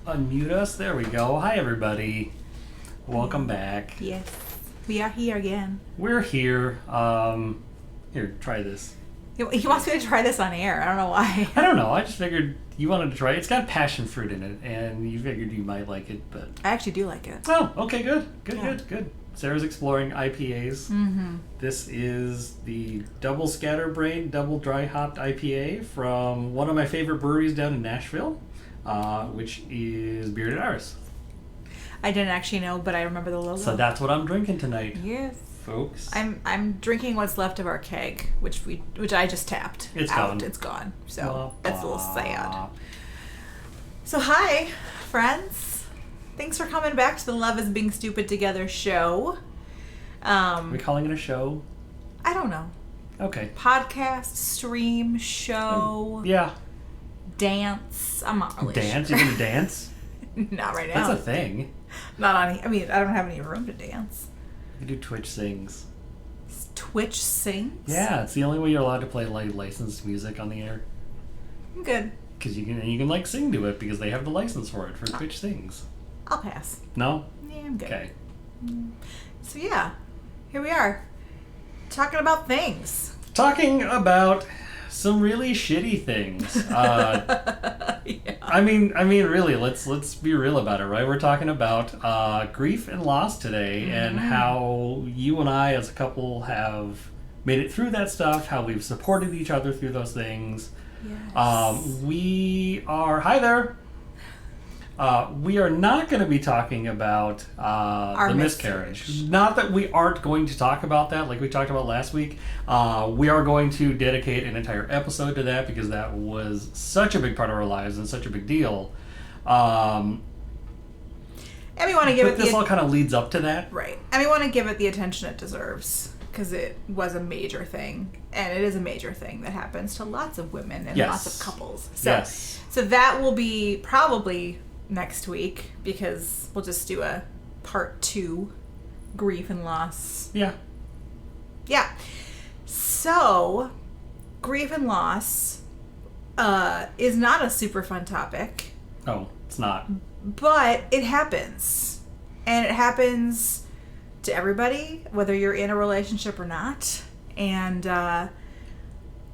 Unmute us. There we go. Hi, everybody. Welcome back. Yes, we are here again. We're here. Here, try this. He wants me to try this on air. I don't know why. I don't know. I just figured you wanted to try it. It's got passion fruit in it, and you figured you might like it, but... I actually do like it. Oh, okay, good. Yeah. Good. Sarah's exploring IPAs. Mm-hmm. This is the Double Scatterbrain Double Dry Hopped IPA from one of my favorite breweries down in Nashville, which is Bearded Iris. I didn't actually know, but I remember the logo. So that's what I'm drinking tonight, Yes. folks. I'm drinking what's left of our keg, which I just tapped. It's out. gone. It's gone. So Blah, that's a little blah. sad. So hi, friends. Thanks for coming back to the Love is Being Stupid Together show. Are we calling it a show? I don't know. Okay. Podcast, stream, show, Yeah. dance. I'm not really Dance? sure. You're going to dance? Not right now. That's a thing. Not on. I mean, I don't have any room to dance. You can do Twitch Sings. Twitch sings. Yeah, it's the only way you're allowed to play licensed music on the air. I'm good. Because you can like sing to it because they have the license for it for Twitch Sings. I'll pass. No? Yeah, I'm good. Okay. So yeah, here we are, talking about things. Talking about some really shitty things. Yeah. I mean, really, let's be real about it, right? We're talking about grief and loss today, and how you and I, as a couple, have made it through that stuff. How we've supported each other through those things. Yes. We are hi there. We are not going to be talking about Our the miscarriage. Not that we aren't going to talk about that, like we talked about last week. We are going to dedicate an entire episode to that because that was such a big part of our lives and such a big deal. And we want to give But it this all kind of leads up to that. right. And we want to give it the attention it deserves because it was a major thing, and it is a major thing that happens to lots of women and Yes. lots of couples. So, Yes. so that will be probably next week because we'll just do a part 2, grief and loss. Yeah. Yeah. So, grief and loss is not a super fun topic, Oh, it's not. but it happens. And it happens to everybody, whether you're in a relationship or not. And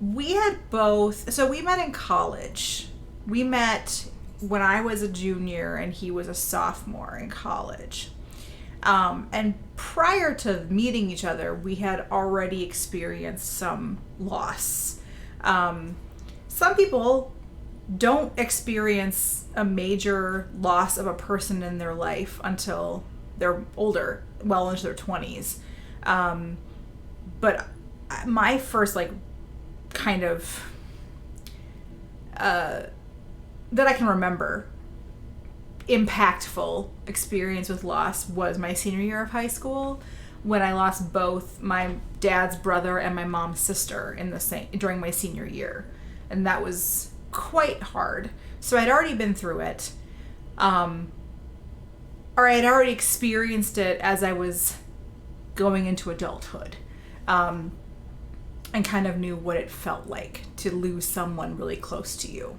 we had both... So we met in college. We met when I was a junior and he was a sophomore in college. And prior to meeting each other, we had already experienced some loss. Some people don't experience a major loss of a person in their life until they're older, well into their 20s. But my first, kind of... that I can remember impactful experience with loss was my senior year of high school when I lost both my dad's brother and my mom's sister during my senior year, and that was quite hard. So I'd already been through it, or I had already experienced it as I was going into adulthood, and kind of knew what it felt like to lose someone really close to you.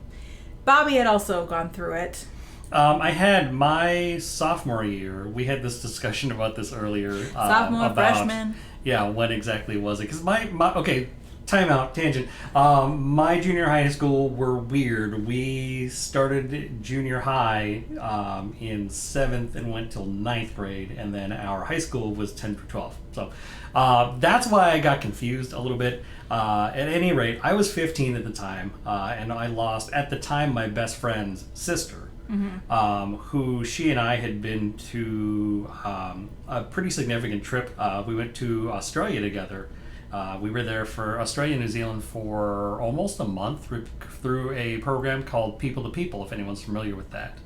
Bobby had also gone through it. I had my sophomore year. We had this discussion about this earlier. Sophomore, freshman. Yeah, when exactly was it? Because my okay, timeout, tangent. My junior high school were weird. We started junior high in 7th and went till 9th grade, and then our high school was 10 through 12. So that's why I got confused a little bit. At any rate, I was 15 at the time, and I lost, at the time, my best friend's sister, who she and I had been to a pretty significant trip. We went to Australia together. We were there for Australia and New Zealand for almost a month through a program called People to People, if anyone's familiar with that.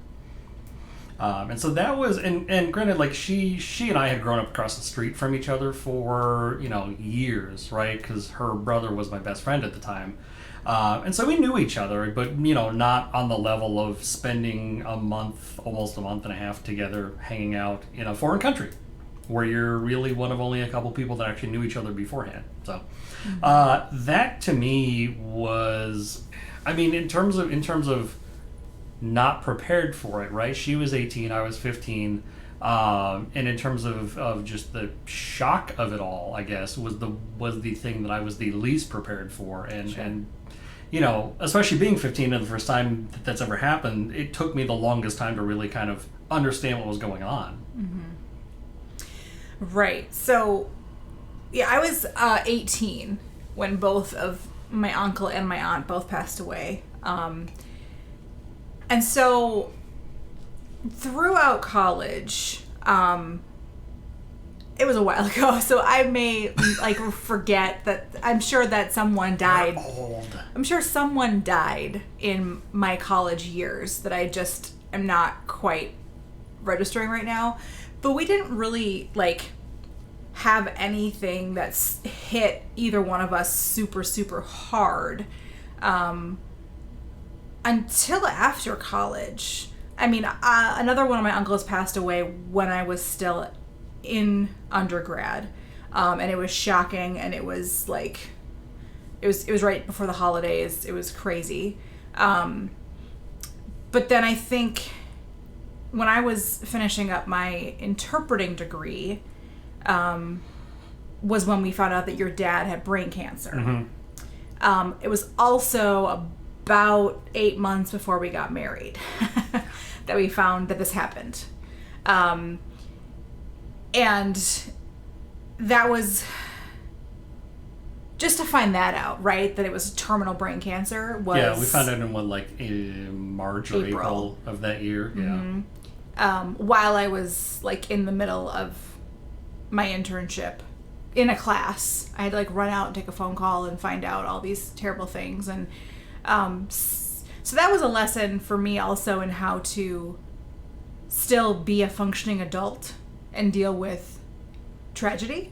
And so that was, and granted, like she and I had grown up across the street from each other for, years, right? Because her brother was my best friend at the time. And so we knew each other, but, not on the level of spending almost a month and a half together hanging out in a foreign country where you're really one of only a couple people that actually knew each other beforehand. So that to me was, I mean, in terms of not prepared for it, right? She was 18, I was 15. And in terms of just the shock of it all, I guess, was the thing that I was the least prepared for. And you know, especially being 15 and the first time that's ever happened, it took me the longest time to really kind of understand what was going on. Right. So, yeah, I was 18 when both of my uncle and my aunt both passed away. And so, throughout college, it was a while ago, so I may like forget that. I'm sure that someone died. You're old. I'm sure someone died in my college years that I just am not quite registering right now. But we didn't really like have anything that's hit either one of us super, super hard until after college. I mean, another one of my uncles passed away when I was still in undergrad, and it was shocking, and it was like, it was right before the holidays. It was crazy. But then I think when I was finishing up my interpreting degree, was when we found out that your dad had brain cancer. Mm-hmm. It was also about 8 months before we got married that we found that this happened. And that was just to find that out, right? That it was terminal brain cancer. Yeah, we found out in March or April of that year. Mm-hmm. Yeah. While I was like in the middle of my internship in a class, I had to like run out and take a phone call and find out all these terrible things. And so that was a lesson for me also in how to still be a functioning adult and deal with tragedy,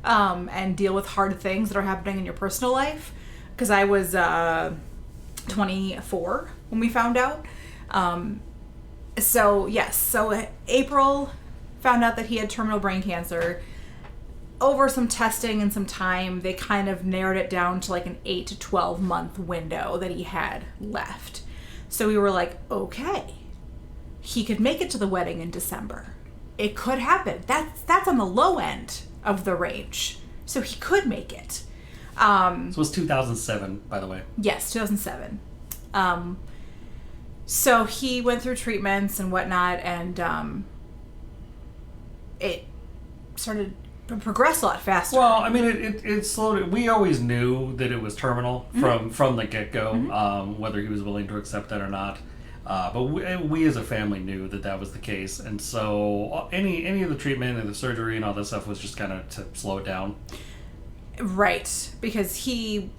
and deal with hard things that are happening in your personal life. Because I was 24 when we found out. So April found out that he had terminal brain cancer. Over some testing and some time, they kind of narrowed it down to like an 8 to 12 month window that he had left. So we were like, okay, he could make it to the wedding in December. It could happen. That's on the low end of the range. So he could make it. So it was 2007, by the way. Yes, 2007. So he went through treatments and whatnot, and it started to progress a lot faster. Well, I mean, it slowed. We always knew that it was terminal from the get-go, whether he was willing to accept that or not. But we as a family knew that was the case, and so any of the treatment and the surgery and all that stuff was just kind of to slow it down. Right, because he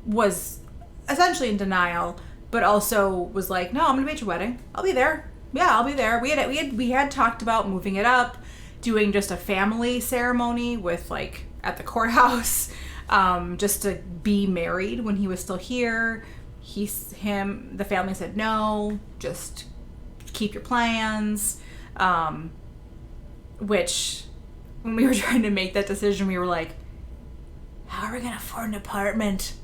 was essentially in denial, but also was like, "No, I'm gonna be at your wedding. I'll be there. Yeah, I'll be there." We had talked about moving it up, doing just a family ceremony with like at the courthouse, just to be married when he was still here. The family said no, just keep your plans. Which, when we were trying to make that decision, we were like, how are we gonna afford an apartment?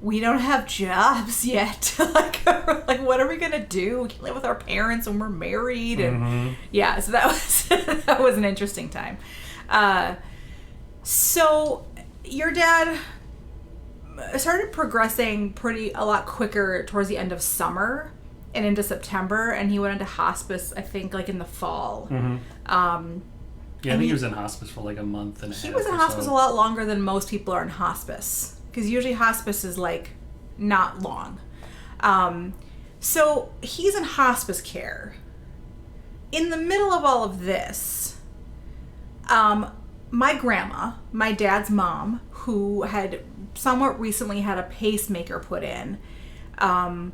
We don't have jobs yet. like what are we gonna do? We can live with our parents when we're married, and yeah. So that was that was an interesting time. So your dad started progressing a lot quicker towards the end of summer and into September, and he went into hospice, I think, like in the fall. Yeah, I think he was in hospice for like a month and a half. He was in hospice a lot longer than most people are in hospice, because usually hospice is like not long. So he's in hospice care. In the middle of all of this, my grandma, my dad's mom, who had somewhat recently had a pacemaker put in, and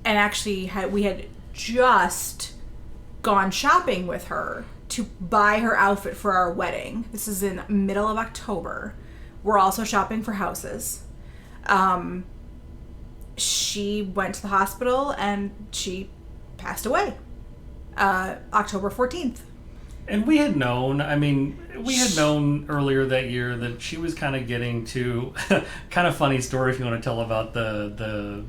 actually we had just gone shopping with her to buy her outfit for our wedding. This is in middle of October. We're also shopping for houses. She went to the hospital and she passed away, October 14th. And we had known, I mean, we had known earlier that year that she was kind of getting to, kind of funny story if you want to tell about the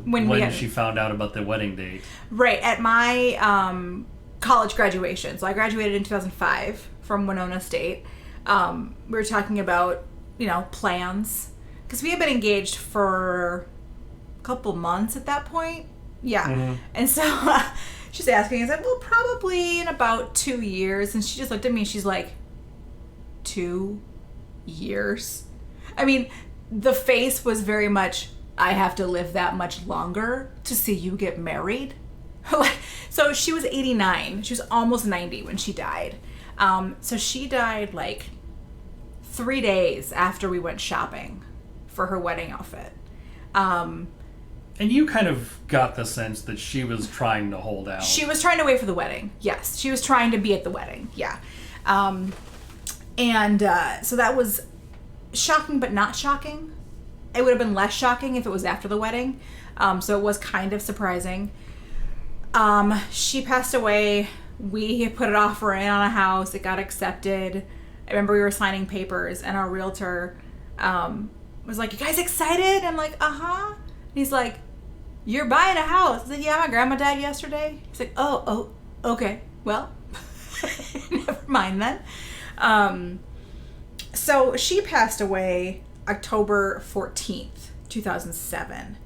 when she found out about the wedding date. Right, at my college graduation. So I graduated in 2005 from Winona State. We were talking about, plans. Because we had been engaged for a couple months at that point. Yeah. Mm-hmm. And so she's asking, I said, well, probably in about 2 years. And she just looked at me and she's like, 2 years? I mean, the face was very much, I have to live that much longer to see you get married. So she was 89. She was almost 90 when she died. So she died like 3 days after we went shopping for her wedding outfit. And you kind of got the sense that she was trying to hold out. She was trying to wait for the wedding. Yes. She was trying to be at the wedding. Yeah. So that was shocking, but not shocking. It would have been less shocking if it was after the wedding. So it was kind of surprising. She passed away. We put an offer in on a house. It got accepted. I remember we were signing papers and our realtor was like, you guys excited? I'm like, uh-huh. He's like, you're buying a house. I said, yeah, my grandma died yesterday. He's like, oh, okay. Well, never mind then. So she passed away October 14th, 2007.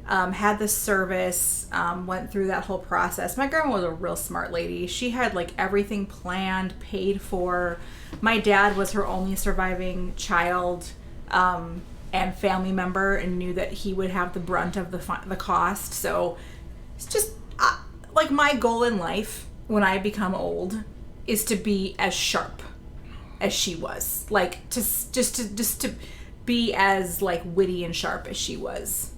Had the service, went through that whole process. My grandma was a real smart lady. She had like everything planned, paid for. My dad was her only surviving child and family member, and knew that he would have the brunt of the cost. So it's just like my goal in life when I become old is to be as sharp as she was. Like just to be as like witty and sharp as she was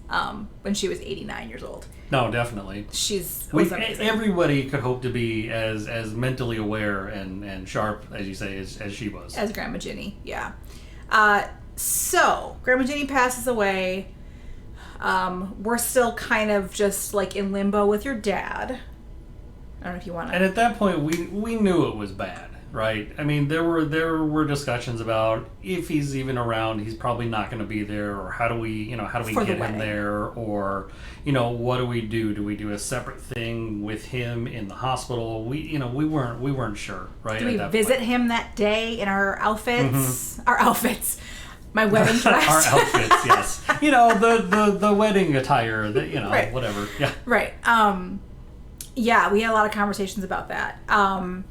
when she was 89 years old. No, definitely. Was amazing. Everybody could hope to be as mentally aware and sharp, as you say, as she was. As Grandma Ginny, yeah. So Grandma Ginny passes away. We're still kind of just like in limbo with your dad. I don't know if you want to. And at that point, we knew it was bad, right? I mean, there were discussions about if he's even around, he's probably not going to be there, or how do we get him there, or what do we do? Do we do a separate thing with him in the hospital? We weren't sure, right? Do we visit him that day in our outfits? Mm-hmm. Our outfits. My wedding dress. Our outfits, yes. The wedding attire, right. Whatever. Yeah. Right. Yeah, we had a lot of conversations about that. And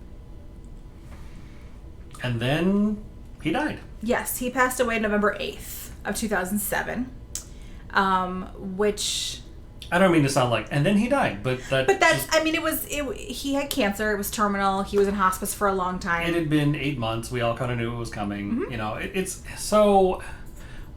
then he died. Yes, he passed away November 8th of 2007, which... I don't mean to sound like, and then he died, but that's... I mean, he had cancer. It was terminal. He was in hospice for a long time. It had been 8 months. We all kind of knew it was coming. Mm-hmm. It's... So,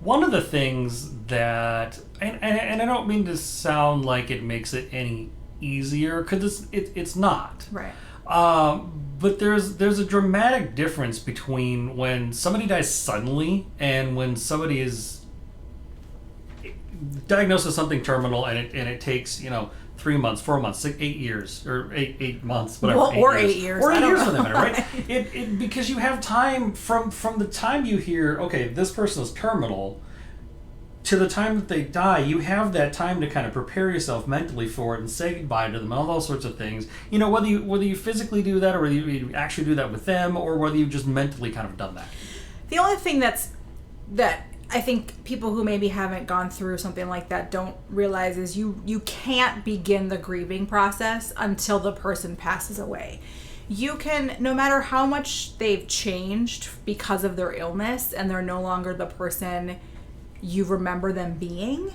one of the things that... And I don't mean to sound like it makes it any easier, because it's not. Right. But there's a dramatic difference between when somebody dies suddenly and when somebody is diagnosed with something terminal and it takes 3 months, 4 months, 6, 8 years, or eight months, whatever. Well, or 8 years. Or 8 years for that matter, right? It because you have time from the time you hear, okay, this person is terminal, to the time that they die, you have that time to kind of prepare yourself mentally for it and say goodbye to them and all those sorts of things. Whether you physically do that, or whether you actually do that with them, or whether you've just mentally kind of done that. The only thing that I think people who maybe haven't gone through something like that don't realize is you can't begin the grieving process until the person passes away. You can, no matter how much they've changed because of their illness and they're no longer the person you remember them being.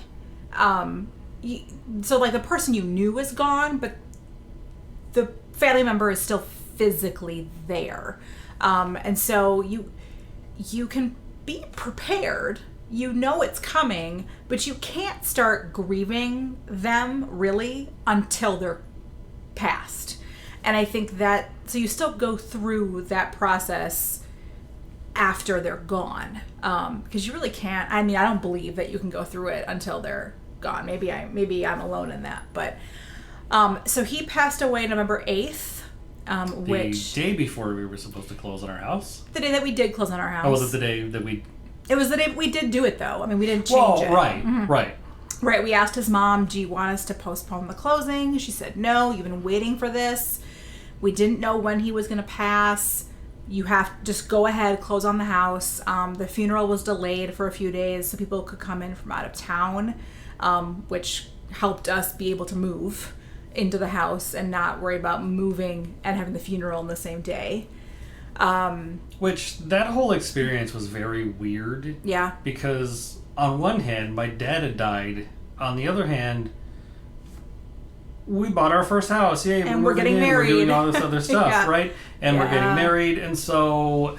So like the person you knew is gone, but the family member is still physically there. And so you can be prepared, it's coming, but you can't start grieving them really until they're passed. And I think that, so you still go through that process after they're gone, because you really can't. I mean, I don't believe that you can go through it until they're gone. Maybe I'm alone in that, but so he passed away November 8th. The which day before we were supposed to close on our house. the day that we did close on our house. Oh, was it the day that we... It was the day we did do it, though. I mean, we didn't change it. Right, right. Right, we asked his mom, do you want us to postpone the closing? She said, no, you've been waiting for this. We didn't know when he was going to pass. You have to just go ahead, close on the house. The funeral was delayed for a few days so people could come in from out of town, which helped us be able to move into the house and not worry about moving and having the funeral in the same day. Which, that whole experience was very weird. Yeah. Because, on one hand, my dad had died. On the other hand, we bought our first house. Yay, and we're getting married. We're doing all this other stuff, Yeah. right? And we're Yeah. getting married, and so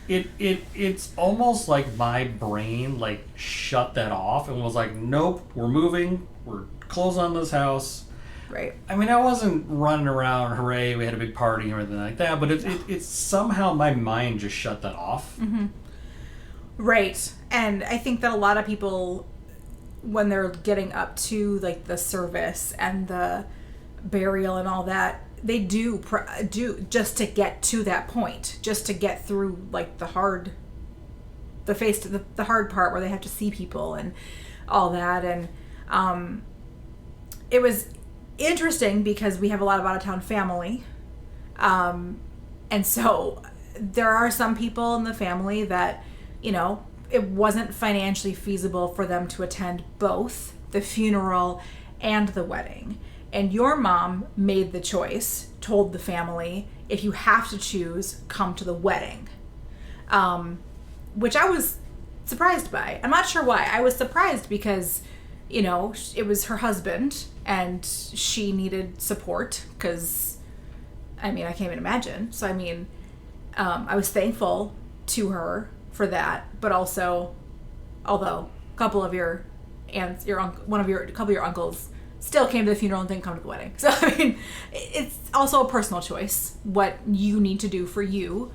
it's almost like my brain like shut that off and was like, nope, we're moving, we're closing on this house. Right. I mean, I wasn't running around, hooray, we had a big party or anything like that, but it's somehow my mind just shut that off. Mm-hmm. Right. And I think that a lot of people, when they're getting up to like the service and the burial and all that, they do just to get to that point, just to get through like the hard part where they have to see people and all that. And it was interesting because we have a lot of out-of-town family, and so there are some people in the family that, you know, it wasn't financially feasible for them to attend both the funeral and the wedding. And your mom made the choice, told the family, if you have to choose, come to the wedding. Which I was surprised by. I'm not sure why. I was surprised because, you know, it was her husband and she needed support because, I mean, I can't even imagine. So, I mean, I was thankful to her for that, but also, although a couple of your aunts, a couple of your uncles still came to the funeral and didn't come to the wedding. So, I mean, it's also a personal choice, what you need to do for you.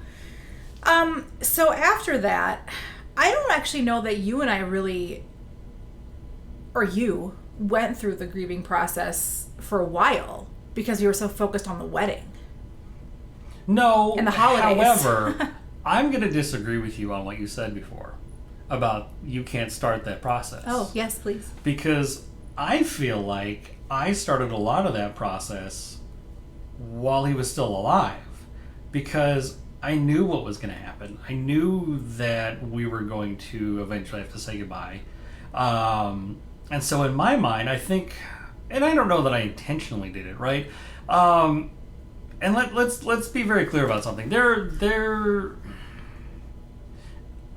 So after that, I don't actually know that you and I really, or you, went through the grieving process for a while because you were so focused on the wedding. No, and the holidays. However, I'm going to disagree with you on what you said before about you can't start that process. Oh, yes, please. Because I feel like I started a lot of that process while he was still alive because I knew what was going to happen. I knew that we were going to eventually have to say goodbye. And so in my mind, I think, and I don't know that I intentionally did it, right? And let's be very clear about something.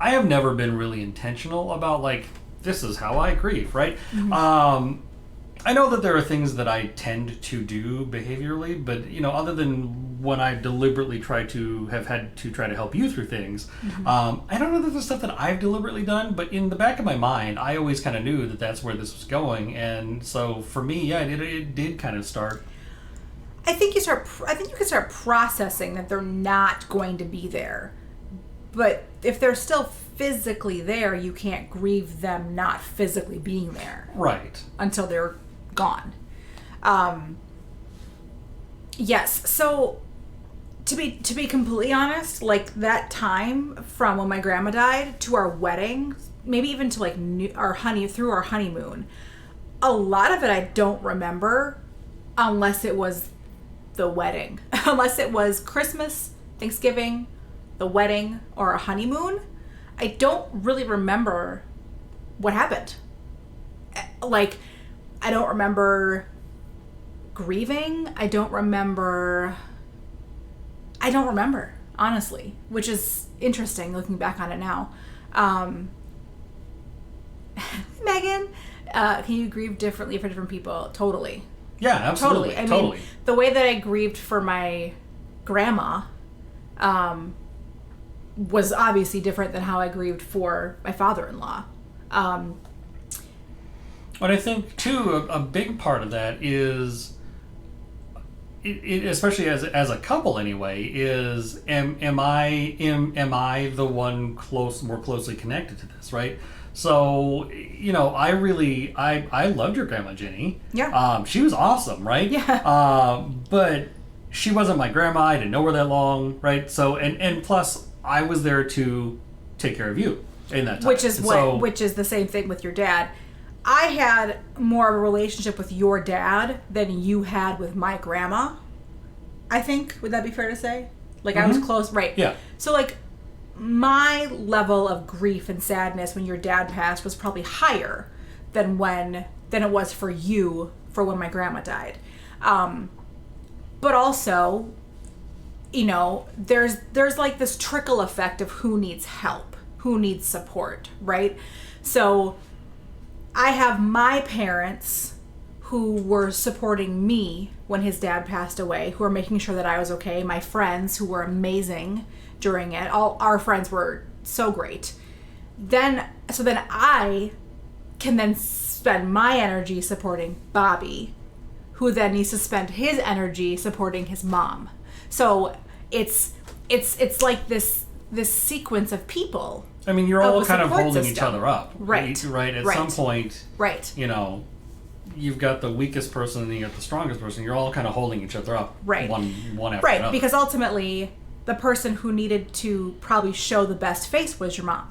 I have never been really intentional about like, this is how I grieve, right? Mm-hmm. I know that there are things that I tend to do behaviorally, but you know, other than when I deliberately try to help you through things, mm-hmm. I don't know that there's stuff that I've deliberately done, but in the back of my mind, I always kind of knew that that's where this was going, and so for me, yeah, it did kind of start. I think you can start processing that they're not going to be there, but if they're still physically there, you can't grieve them not physically being there, right? Until they're gone. Yes. So to be completely honest, like that time from when my grandma died to our wedding, maybe even to like our honeymoon, a lot of it I don't remember unless it was the wedding, unless it was Christmas, Thanksgiving, the wedding, or a honeymoon. I don't really remember what happened. Like, I don't remember grieving. I don't remember, honestly, which is interesting looking back on it now. Megan, can you grieve differently for different people? Totally. Yeah, absolutely. I mean, the way that I grieved for my grandma was obviously different than how I grieved for my father-in-law. But I think, too, a big part of that is, especially as a couple anyway, is am I the one more closely connected to this, right? So, you know, I loved your grandma Jenny. Yeah. She was awesome, right? Yeah. But she wasn't my grandma. I didn't know her that long, right? So, and plus, I was there to take care of you in that time. Which is the same thing with your dad. I had more of a relationship with your dad than you had with my grandma. I think, would that be fair to say? Like, I was close, right? Yeah. So, like, my level of grief and sadness when your dad passed was probably higher than it was for you for when my grandma died. But also, you know, there's like this trickle effect of who needs help, who needs support, right? So I have my parents who were supporting me when his dad passed away, who were making sure that I was okay. My friends who were amazing during it. All our friends were so great. Then I can then spend my energy supporting Bobby, who then needs to spend his energy supporting his mom. So it's like this sequence of people. I mean, you're all kind of holding system. each other up. Right. Right. At some point, you know, you've got the weakest person and you got the strongest person. You're all kind of holding each other up. Right. One after right. another. Because ultimately, the person who needed to probably show the best face was your mom.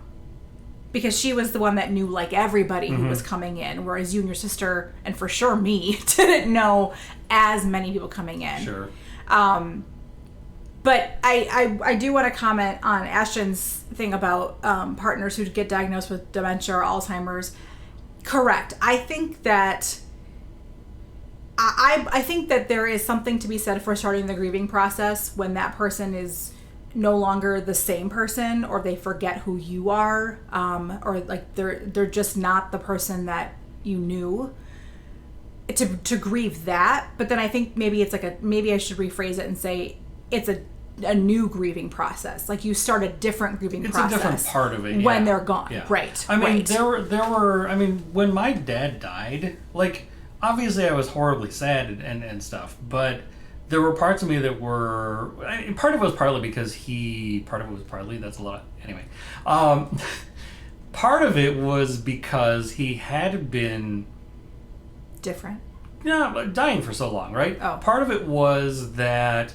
Because she was the one that knew, like, everybody who was coming in, whereas you and your sister, and for sure me, didn't know as many people coming in. Sure. But I do want to comment on Ashton's thing about partners who get diagnosed with dementia or Alzheimer's. Correct. I think that I think that there is something to be said for starting the grieving process when that person is no longer the same person, or they forget who you are, or like they're just not the person that you knew. To grieve that, but then I think maybe it's like maybe I should rephrase it and say it's a new grieving process. Like you start a different grieving process. It's a different part of it when they're gone. Yeah. Right. I mean, right. there were. I mean, when my dad died, like obviously I was horribly sad and stuff, but there were parts of me that were. I mean, part of it was partly because Part of it was partly. That's a lot. Anyway, part of it was because he had been different. Yeah, dying for so long, right? Oh. Part of it was that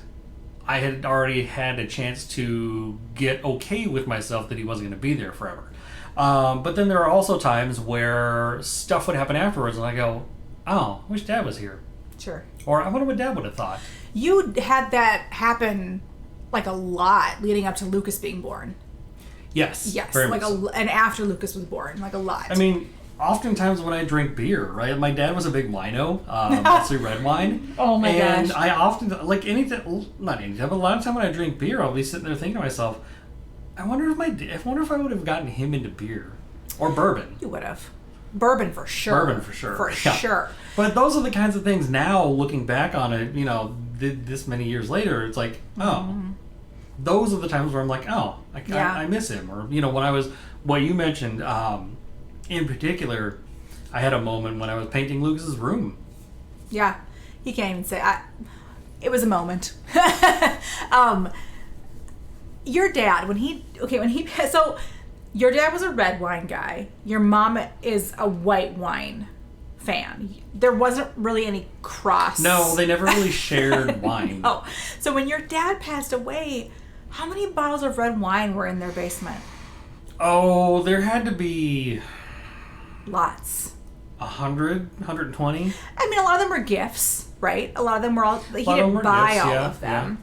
I had already had a chance to get okay with myself that he wasn't going to be there forever. But then there are also times where stuff would happen afterwards, and I go, "Oh, I wish Dad was here." Sure. Or I wonder what Dad would have thought. You had that happen like a lot leading up to Lucas being born. Yes. Yes. Very Like much. and after Lucas was born, like a lot. I mean, oftentimes when I drink beer, right? My dad was a big wino, mostly red wine. Oh my and gosh. I often, like not anytime, but a lot of time when I drink beer, I'll be sitting there thinking to myself, I wonder if I would have gotten him into beer or bourbon. You would have. Bourbon for sure. Bourbon for sure. For Yeah. sure. But those are the kinds of things now, looking back on it, you know, this many years later, it's like, oh, those are the times where I'm like, oh, I miss him. Or, you know, when I was, what you mentioned, in particular, I had a moment when I was painting Lucas's room. Yeah. He can't even say, it was a moment. Your dad, so your dad was a red wine guy. Your mom is a white wine fan. There wasn't really any cross. No, they never really shared wine. Oh, so when your dad passed away, how many bottles of red wine were in their basement? Oh, there had to be Lots. 100, 120. I mean, a lot of them were gifts, right? A lot of them were all. He lot of didn't them were buy gifts, all yeah, of them.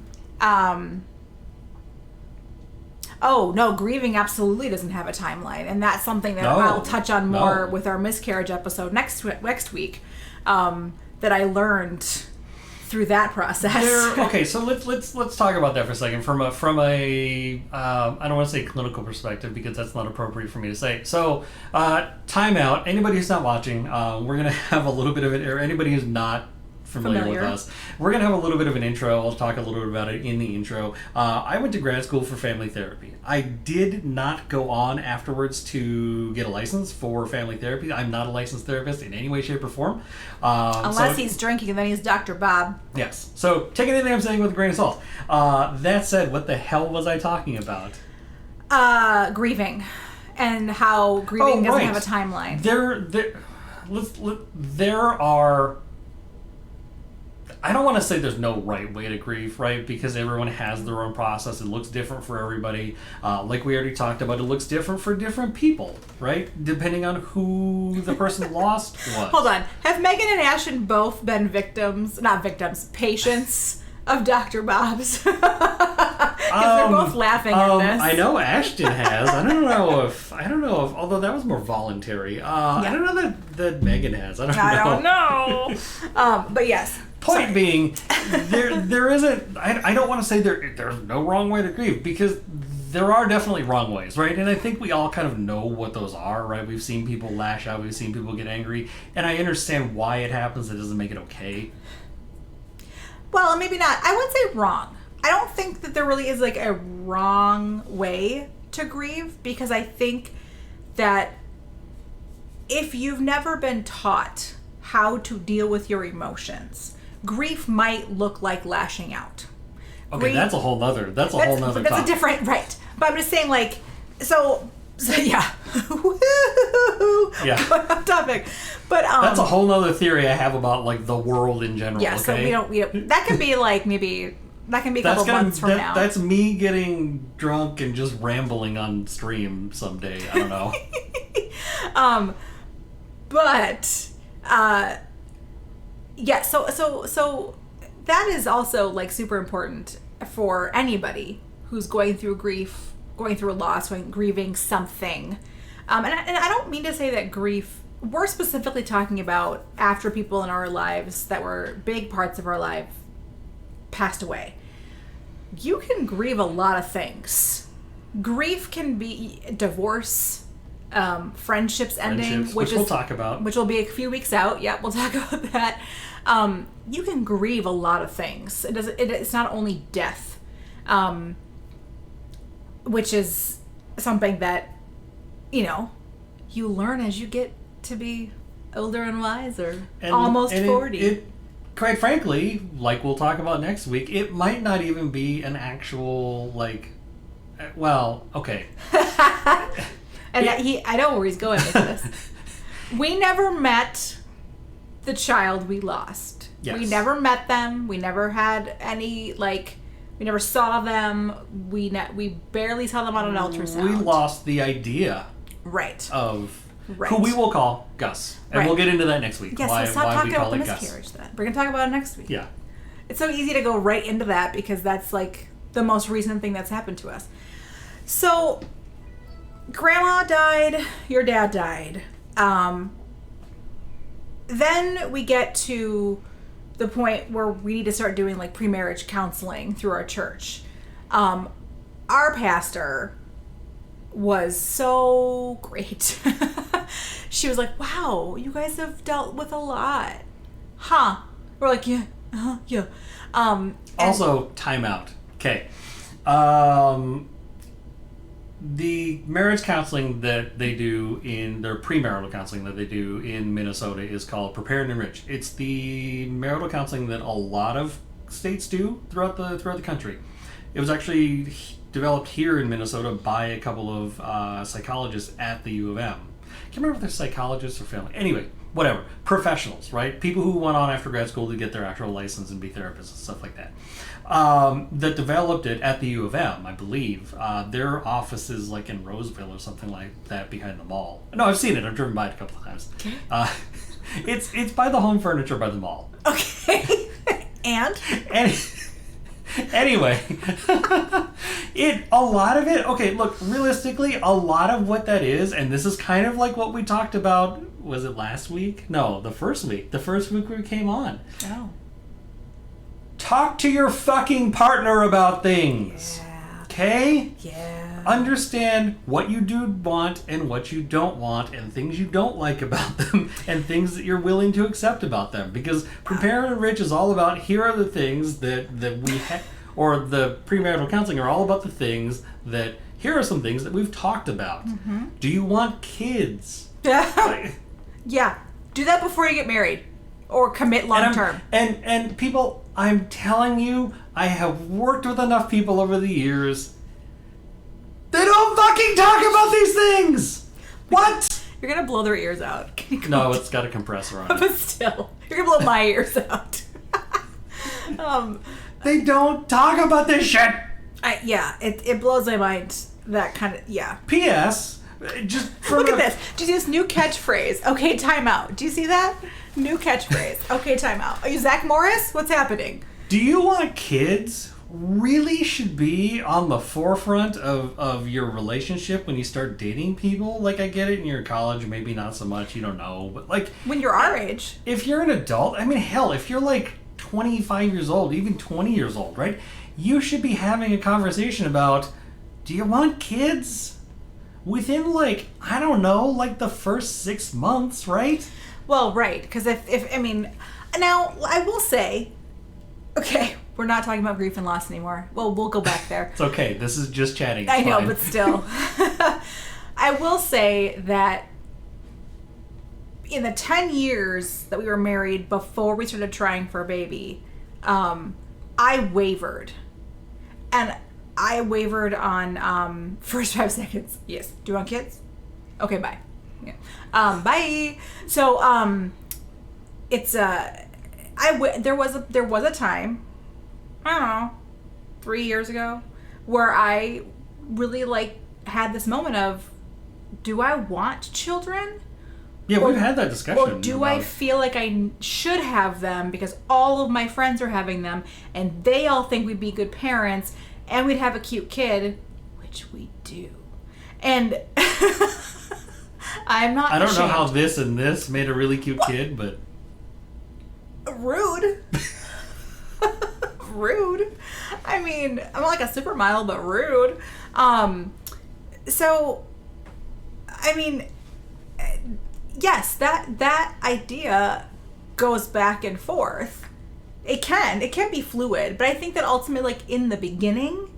Oh no, grieving absolutely doesn't have a timeline, and that's something that I'll touch on more with our miscarriage episode next week. That I learned through that process. Okay, so let's talk about that for a second from a I don't want to say clinical perspective because that's not appropriate for me to say. So time out. Anybody who's not watching, we're gonna have a little bit of it, or anybody who's not familiar with us, we're gonna have a little bit of an intro. I'll talk a little bit about it in the intro. I went to grad school for family therapy. I did not go on afterwards to get a license for family therapy. I'm not a licensed therapist in any way, shape, or form. Unless he's drinking, and then he's Dr. Bob. Yes. So take anything I'm saying with a grain of salt. That said, what the hell was I talking about? Grieving, and how grieving doesn't have a timeline. There are. I don't want to say there's no right way to grieve, right? Because everyone has their own process. It looks different for everybody. Like we already talked about, it looks different for different people, right? Depending on who the person lost was. Hold on. Have Megan and Ashton both been patients of Dr. Bob's? Because they're both laughing at this. I know Ashton has. I don't know if, although that was more voluntary. I don't know that Megan has. I don't know. But yes. Point being, there isn't. I don't want to say there's no wrong way to grieve, because there are definitely wrong ways, right? And I think we all kind of know what those are, right? We've seen people lash out, we've seen people get angry, and I understand why it happens. It doesn't make it okay. Well, maybe not. I wouldn't say wrong. I don't think that there really is like a wrong way to grieve, because I think that if you've never been taught how to deal with your emotions, grief might look like lashing out. Okay, that's a whole nother topic. That's a different, right. But I'm just saying, like, so yeah. Yeah. Off topic. But that's a whole nother theory I have about, like, the world in general. Yeah, okay? So we don't that could be like maybe that can be a couple months from now. That's me getting drunk and just rambling on stream someday. I don't know. But yeah, so that is also like super important for anybody who's going through grief, going through a loss, grieving something. And I don't mean to say that grief, we're specifically talking about after people in our lives that were big parts of our life passed away. You can grieve a lot of things. Grief can be divorce, friendships ending, which we'll talk about, which will be a few weeks out. Yep, we'll talk about that. You can grieve a lot of things. It's not only death, which is something that you learn as you get to be older and wiser, almost 40. Quite frankly, like we'll talk about next week, it might not even be an actual, like, well, okay. And I know where he's going with this. We never met the child we lost. Yes. We never met them. We never had any, like, we never saw them. We barely saw them on an ultrasound. We lost the idea. Right. Of who we will call Gus. And we'll get into that next week. Yes, why stop we talking call about it the Gus. miscarriage then. We're going to talk about it next week. Yeah. It's so easy to go right into that because that's like the most recent thing that's happened to us. So, Grandma died, your dad died. Then we get to the point where we need to start doing like pre-marriage counseling through our church. Our pastor was so great. She was like, wow, you guys have dealt with a lot. Huh? We're like, yeah, yeah. Also, timeout. Okay. The marriage counseling that they do their premarital counseling that they do in Minnesota is called Prepare and Enrich. It's the marital counseling that a lot of states do throughout the country. It was actually developed here in Minnesota by a couple of psychologists at the U of M. I can't remember if they're psychologists or family. Anyway, whatever. Professionals, right? People who went on after grad school to get their actual license and be therapists and stuff like that. That developed it at the U of M, I believe. Their office is like in Roseville or something like that behind the mall. No, I've seen it. I've driven by it a couple of times. Okay. It's by the home furniture by the mall. Okay. And anyway, a lot of it, okay, look, realistically, a lot of what that is, and this is kind of like what we talked about, was it last week? No, the first week we came on. Oh. Talk to your fucking partner about things. Yeah. Okay? Yeah. Understand what you do want and what you don't want, and things you don't like about them, and things that you're willing to accept about them. Because Prepare and Enrich is all about, here are the things that we or the premarital counseling are all about the things that, here are some things that we've talked about. Mm-hmm. Do you want kids? Yeah. Do that before you get married. Or commit long term. And people, I'm telling you, I have worked with enough people over the years. They don't fucking talk about these things! What? You're gonna blow their ears out. No, it's got a compressor on it. But still, you're gonna blow my ears out. They don't talk about this shit. It blows my mind. That kind of, yeah. P.S. Just Look at this. Do you see this new catchphrase? Okay, time out. Do you see that? New catchphrase. Okay, time out. Are you Zach Morris? What's happening? Do you want kids? Really should be on the forefront of your relationship when you start dating people? Like, I get it in your college, maybe not so much, you don't know. But, like... When you're our age. If you're an adult, I mean, hell, if you're, like, 25 years old, even 20 years old, right? You should be having a conversation about, do you want kids? Within, like, I don't know, like, the first 6 months, right? Well, right. Because if I mean... Now, I will say... Okay... We're not talking about grief and loss anymore. Well, we'll go back there. It's okay. This is just chatting. It's I know, fine. but still. I will say that in the 10 years that we were married before we started trying for a baby, I wavered. And I wavered on first 5 seconds. Yes. Do you want kids? Okay, bye. Yeah. Bye. So, it's there was a time, I don't know, 3 years ago, where I really like had this moment of, do I want children? Yeah, we've had that discussion. Or do I feel like I should have them because all of my friends are having them and they all think we'd be good parents and we'd have a cute kid, which we do. And I'm not I don't know ashamed. how this and this made a really cute kid, but... Rude. Rude. I mean, I'm like a supermodel, but rude. So, I mean, yes, that idea goes back and forth. It can be fluid, but I think that ultimately, like, in the beginning,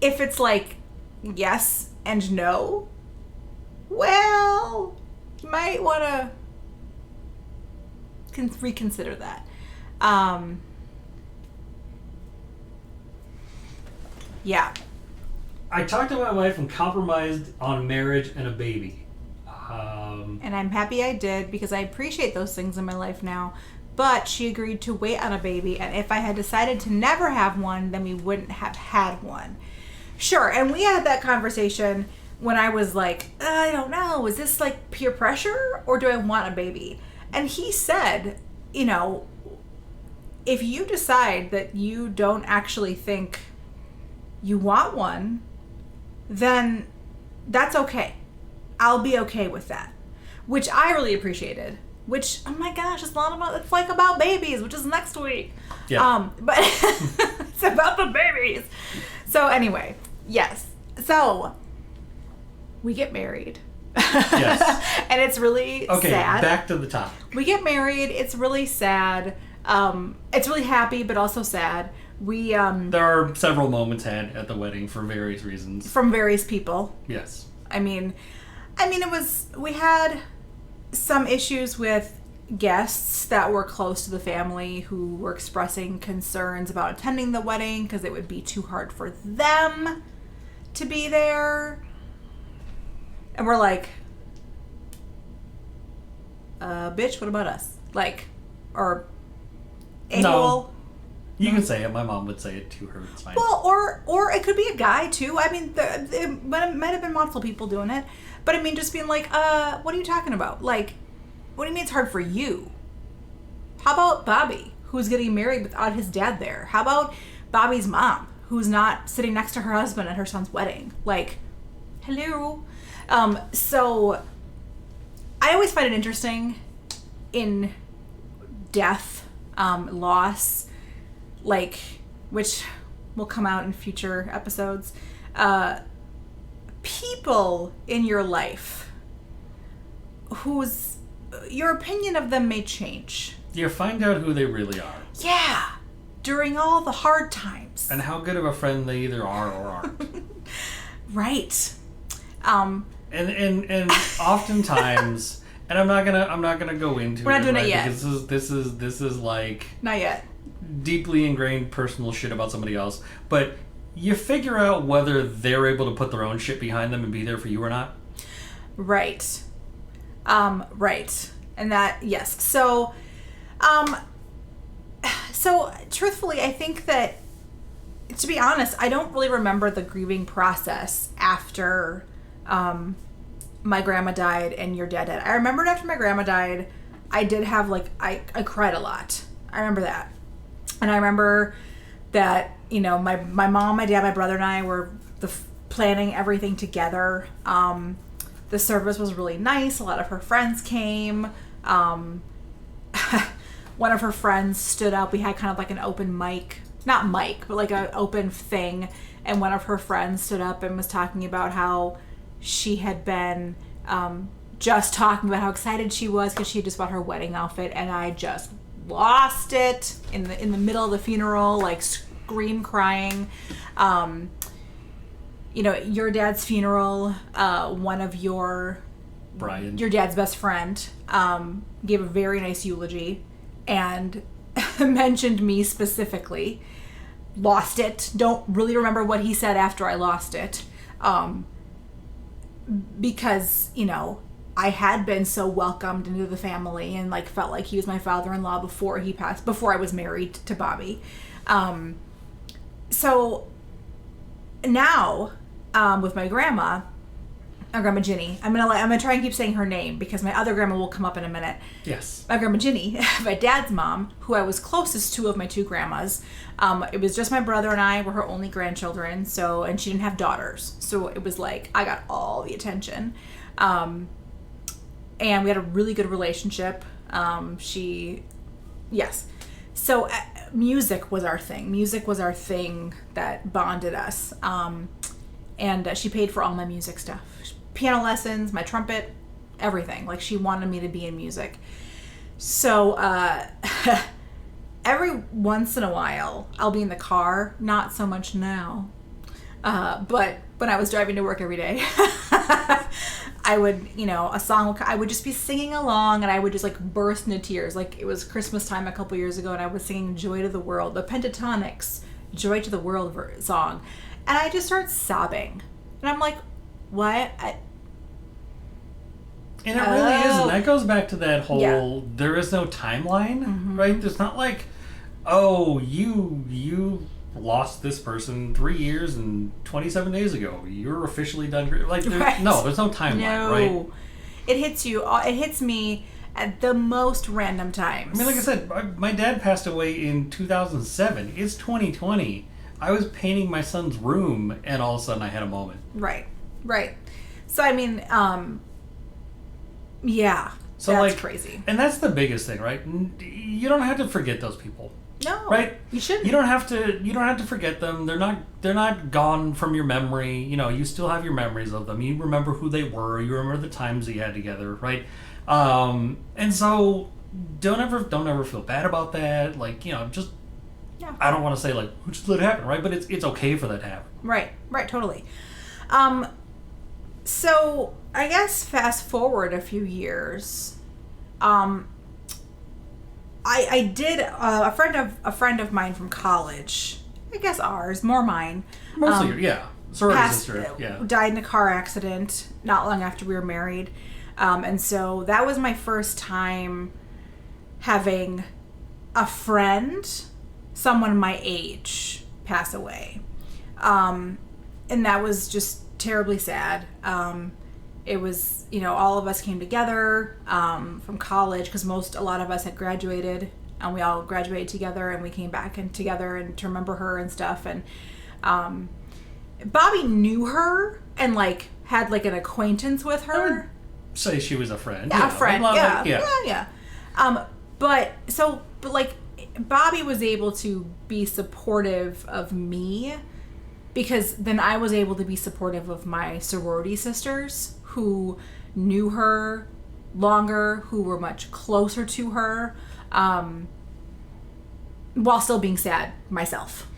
if it's like yes and no, well, you might want to reconsider that. Yeah. I talked to my wife and compromised on marriage and a baby. And I'm happy I did because I appreciate those things in my life now. But she agreed to wait on a baby, and if I had decided to never have one, then we wouldn't have had one. Sure, and we had that conversation when I was like, I don't know, is this like peer pressure or do I want a baby? And he said, you know, if you decide that you don't actually think you want one, then that's okay. I'll be okay with that. Which I really appreciated. Which, oh my gosh, it's like about babies, which is next week. Yeah. But it's about the babies. So anyway, yes. So we get married. Yes. And it's really Okay, sad. back to the topic. We get married. It's really sad. It's really happy, but also sad. We There are several moments had at the wedding for various reasons. from various people. Yes. I mean, we had some issues with guests that were close to the family who were expressing concerns about attending the wedding because it would be too hard for them to be there. And we're like, bitch, what about us? Like, or a-hole. No. You can say it. My mom would say it to her. It's fine. Well, or it could be a guy too. I mean, it might have been multiple people doing it. But I mean, just being like, what are you talking about? Like, what do you mean it's hard for you? How about Bobby, who's getting married without his dad there? How about Bobby's mom, who's not sitting next to her husband at her son's wedding? Like, hello. So I always find it interesting in death, loss, like, which will come out in future episodes, people in your life whose your opinion of them may change. You find out who they really are. Yeah, during all the hard times. And how good of a friend they either are or aren't. Right. And oftentimes, and I'm not gonna go into. We're not doing it right, yet. Because this is like Not yet. deeply ingrained personal shit about somebody else. But you figure out whether they're able to put their own shit behind them and be there for you or not. Right. Right. And that, yes. So So, truthfully, I think that, to be honest, I don't really remember the grieving process after my grandma died and your dad died. I remembered after my grandma died, I did have, like, I cried a lot. I remember that. And I remember that, you know, my mom, my dad, my brother, and I were planning everything together. The service was really nice. A lot of her friends came. One of her friends stood up. We had kind of like an open mic, not mic, but like an open thing. And one of her friends stood up and was talking about how she had been just talking about how excited she was because she had just bought her wedding outfit. And I just lost it in the middle of the funeral, like scream crying. You know, your dad's funeral, one of your dad's best friend gave a very nice eulogy and mentioned me specifically. Lost it. Don't really remember what he said after I lost it. Because, you know, I had been so welcomed into the family and like felt like he was my father-in-law before he passed, before I was married to Bobby. So now, with my grandma Ginny. I'm gonna try and keep saying her name because my other grandma will come up in a minute. Yes. My grandma Ginny, my dad's mom, who I was closest to of my two grandmas. It was just my brother and I were her only grandchildren. So, and she didn't have daughters. So it was like I got all the attention. And we had a really good relationship. Yes. So music was our thing. Music was our thing that bonded us. And she paid for all my music stuff. Piano lessons, my trumpet, everything. Like, she wanted me to be in music. So, every once in a while, I'll be in the car. Not so much now. But when I was driving to work every day, I would, a song, I would just be singing along and I would just like burst into tears. Like, it was Christmas time a couple years ago and I was singing Joy to the World, the Pentatonix Joy to the World song. And I just started sobbing. And I'm like, what? And it really is. And that goes back to that whole, there is no timeline, right? There's not like, oh, you lost this person 3 years and 27 days ago. You're officially done. Like, right. No, there's no timeline, right? It hits you. It hits me at the most random times. I mean, like I said, my dad passed away in 2007. It's 2020. I was painting my son's room, and all of a sudden I had a moment. Right. So, I mean, yeah, so that's crazy. And that's the biggest thing, right? You don't have to forget those people. No, right? You shouldn't. You don't have to forget them. They're not gone from your memory. You still have your memories of them. You remember who they were. You remember the times that you had together, right? And so don't ever feel bad about that. Like, just. Yeah. I don't want to say like just let it happen, right? But it's okay for that to happen. Right, totally. So I guess fast forward a few years, I did a friend of mine from college. I guess more mine. Mostly, yeah. Sorry, sister. Yeah. Died in a car accident not long after we were married, and so that was my first time having a friend. Someone my age pass away. And that was just terribly sad. It was, all of us came together from college because a lot of us had graduated and we all graduated together and we came back together and to remember her and stuff. And Bobby knew her and like had like an acquaintance with her. I would say she was a friend. Yeah, a friend. Yeah. But Bobby was able to be supportive of me because then I was able to be supportive of my sorority sisters who knew her longer, who were much closer to her, while still being sad myself.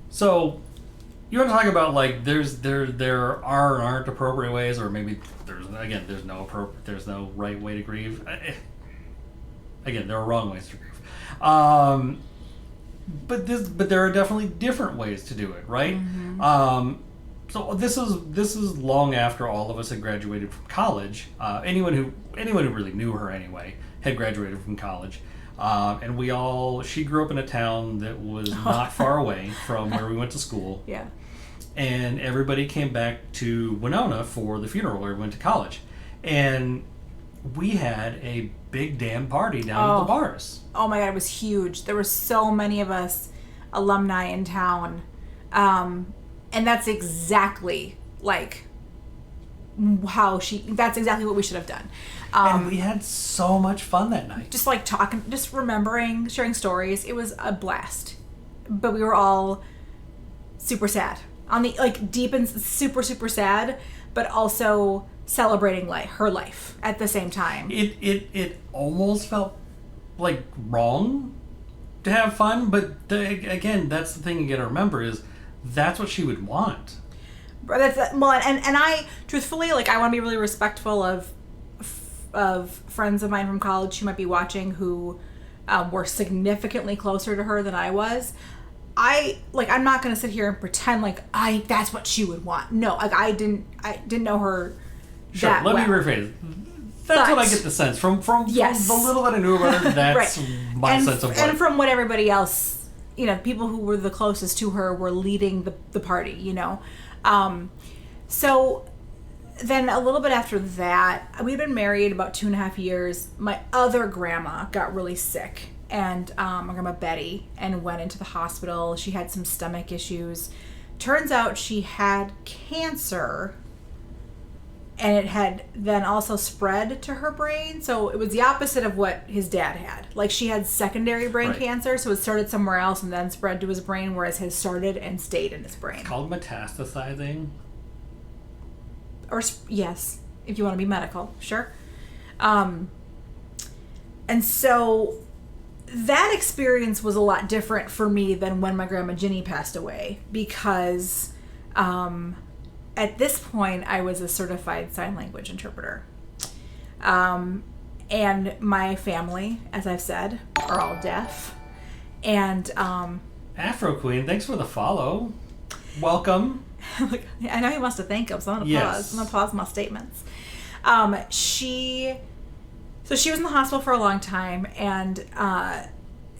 So you want to talk about like there are and aren't appropriate ways, or maybe there's no right way to grieve. Again, there are wrong ways to grieve. But there are definitely different ways to do it, right? Mm-hmm. So this is long after all of us had graduated from college. Anyone who really knew her anyway had graduated from college. And she grew up in a town that was not far away from where we went to school. Yeah. And everybody came back to Winona for the funeral where we went to college. And we had a big damn party down at the bars. Oh my God, it was huge. There were so many of us alumni in town. And that's exactly like that's exactly what we should have done. And we had so much fun that night. Just like talking, just remembering, sharing stories. It was a blast. But we were all super sad. On the, like, deep and super, super sad, but also celebrating her life at the same time. It almost felt like wrong to have fun, but again, that's the thing you got to remember is that's what she would want. Well, and I truthfully, like, I want to be really respectful of friends of mine from college who might be watching who were significantly closer to her than I was. I'm not going to sit here and pretend like that's what she would want. No, like I didn't know her. Sure, that let well. me rephrase. That's what I get the sense from yes. the little that I knew about her. That's right. my sense of what. And from what everybody else, people who were the closest to her were leading the party. So then a little bit after that, we'd been married about 2.5 years. My other grandma got really sick. And my grandma Betty, and went into the hospital. She had some stomach issues. Turns out she had cancer, and it had then also spread to her brain. So it was the opposite of what his dad had. Like, she had secondary brain cancer, so it started somewhere else and then spread to his brain, whereas his started and stayed in his brain. It's called metastasizing. Or yes, if you want to be medical, sure. And so that experience was a lot different for me than when my grandma Ginny passed away, because at this point I was a certified sign language interpreter. And my family, as I've said, are all deaf. And Afro Queen, thanks for the follow. Welcome. I know he wants to thank him, so I'm gonna pause. I'm gonna pause my statements. So she was in the hospital for a long time, and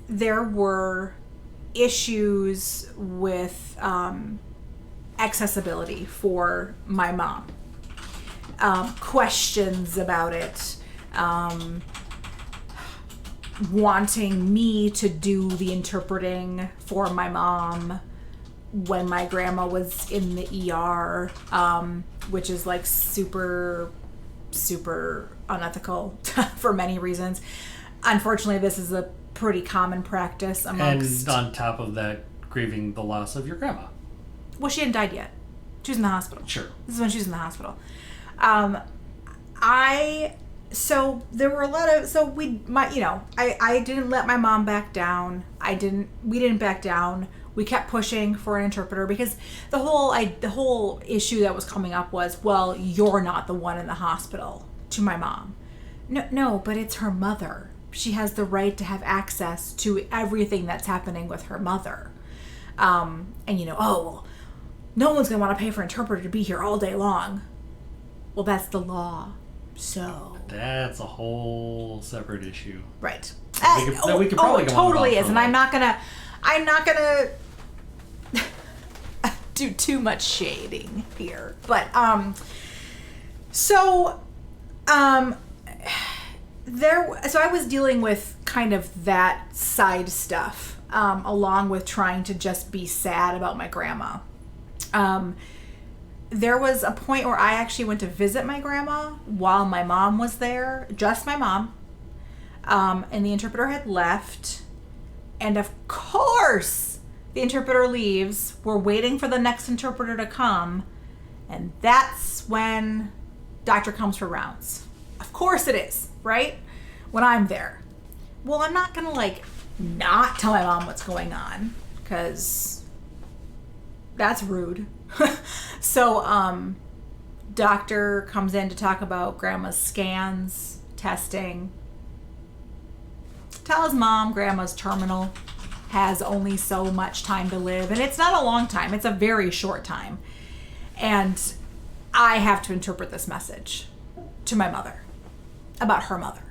there were issues with accessibility for my mom. Questions about it. Wanting me to do the interpreting for my mom when my grandma was in the ER, which is like super, super unethical for many reasons. Unfortunately, this is a pretty common practice amongst... And on top of that, grieving the loss of your grandma. Well, she hadn't died yet. She was in the hospital. Sure. This is when she was in the hospital. So there were a lot of... So I didn't let my mom back down. We didn't back down. We kept pushing for an interpreter because the whole issue that was coming up was, well, you're not the one in the hospital, to my mom. No, but it's her mother. She has the right to have access to everything that's happening with her mother. No one's going to want to pay for an interpreter to be here all day long. Well, that's the law. So that's a whole separate issue. Right. That we could probably go on totally about is, and I'm not gonna do too much shading here. But so I was dealing with kind of that side stuff, along with trying to just be sad about my grandma. There was a point where I actually went to visit my grandma while my mom was there, just my mom, and the interpreter had left. And of course, the interpreter leaves. We're waiting for the next interpreter to come. And that's when doctor comes for rounds. Of course it is, right? When I'm there. Well, I'm not going to, not tell my mom what's going on, because that's rude. So, doctor comes in to talk about grandma's scans, testing. Tells mom grandma's terminal, has only so much time to live. And it's not a long time. It's a very short time. And I have to interpret this message to my mother about her mother.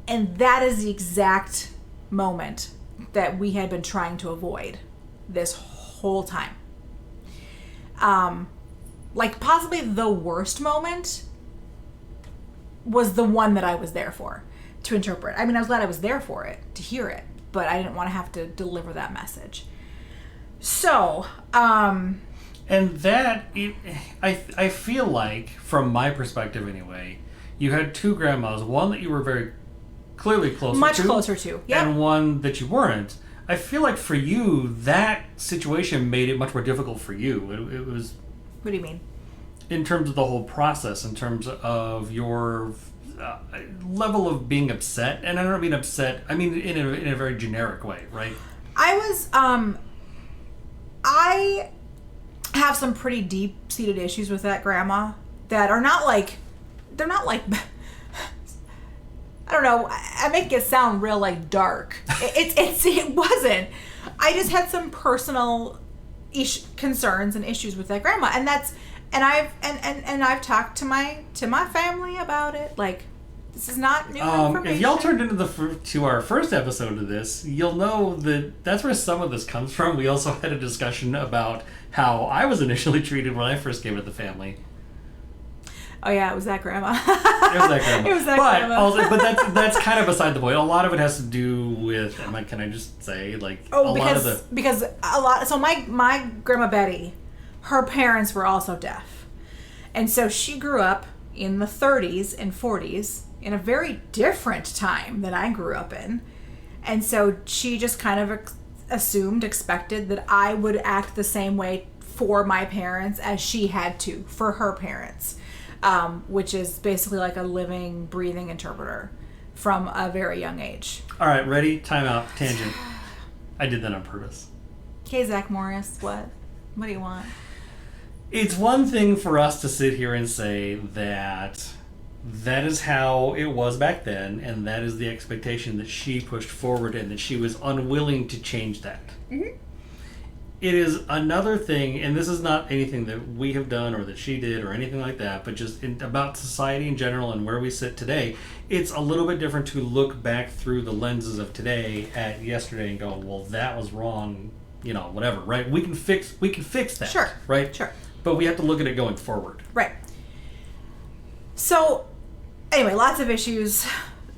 And that is the exact moment that we had been trying to avoid this whole time. Like, possibly the worst moment was the one that I was there for, to interpret. I mean, I was glad I was there for it, to hear it, but I didn't want to have to deliver that message. So, and that, I feel like, from my perspective anyway, you had two grandmas, one that you were very clearly closer much to. closer to. Yep. And one that you weren't. I feel like for you, that situation made it much more difficult for you. It was... What do you mean? In terms of the whole process, in terms of your level of being upset, and I don't mean upset, I mean in a very generic way, right? I have some pretty deep-seated issues with that grandma that are not like, they're not like, I don't know, I make it sound real like dark. It wasn't. I just had some personal concerns and issues with that grandma, and I've talked to my family about it. Like, this is not new information. If y'all turned into to our first episode of this, you'll know that that's where some of this comes from. We also had a discussion about how I was initially treated when I first came into the family. Oh yeah, it was that grandma. It was that grandma. It was that grandma. But that's kind of beside the point. A lot of it has to do with. Can I just say, like, because a lot. So my grandma Betty, her parents were also deaf, and so she grew up in the 30s and 40s in a very different time than I grew up in, and so she just kind of expected that I would act the same way for my parents as she had to for her parents. Which is basically like a living, breathing interpreter from a very young age. All right, ready? Time out. Tangent. I did that on purpose. Okay, Zach Morris, what? What do you want? It's one thing for us to sit here and say that is how it was back then, and that is the expectation that she pushed forward and that she was unwilling to change that. Mm-hmm. It is another thing, and this is not anything that we have done or that she did or anything like that, but just about society in general and where we sit today, it's a little bit different to look back through the lenses of today at yesterday and go, well, that was wrong, whatever, right? We can fix that. Sure. Right? Sure. But we have to look at it going forward. Right. So, anyway, lots of issues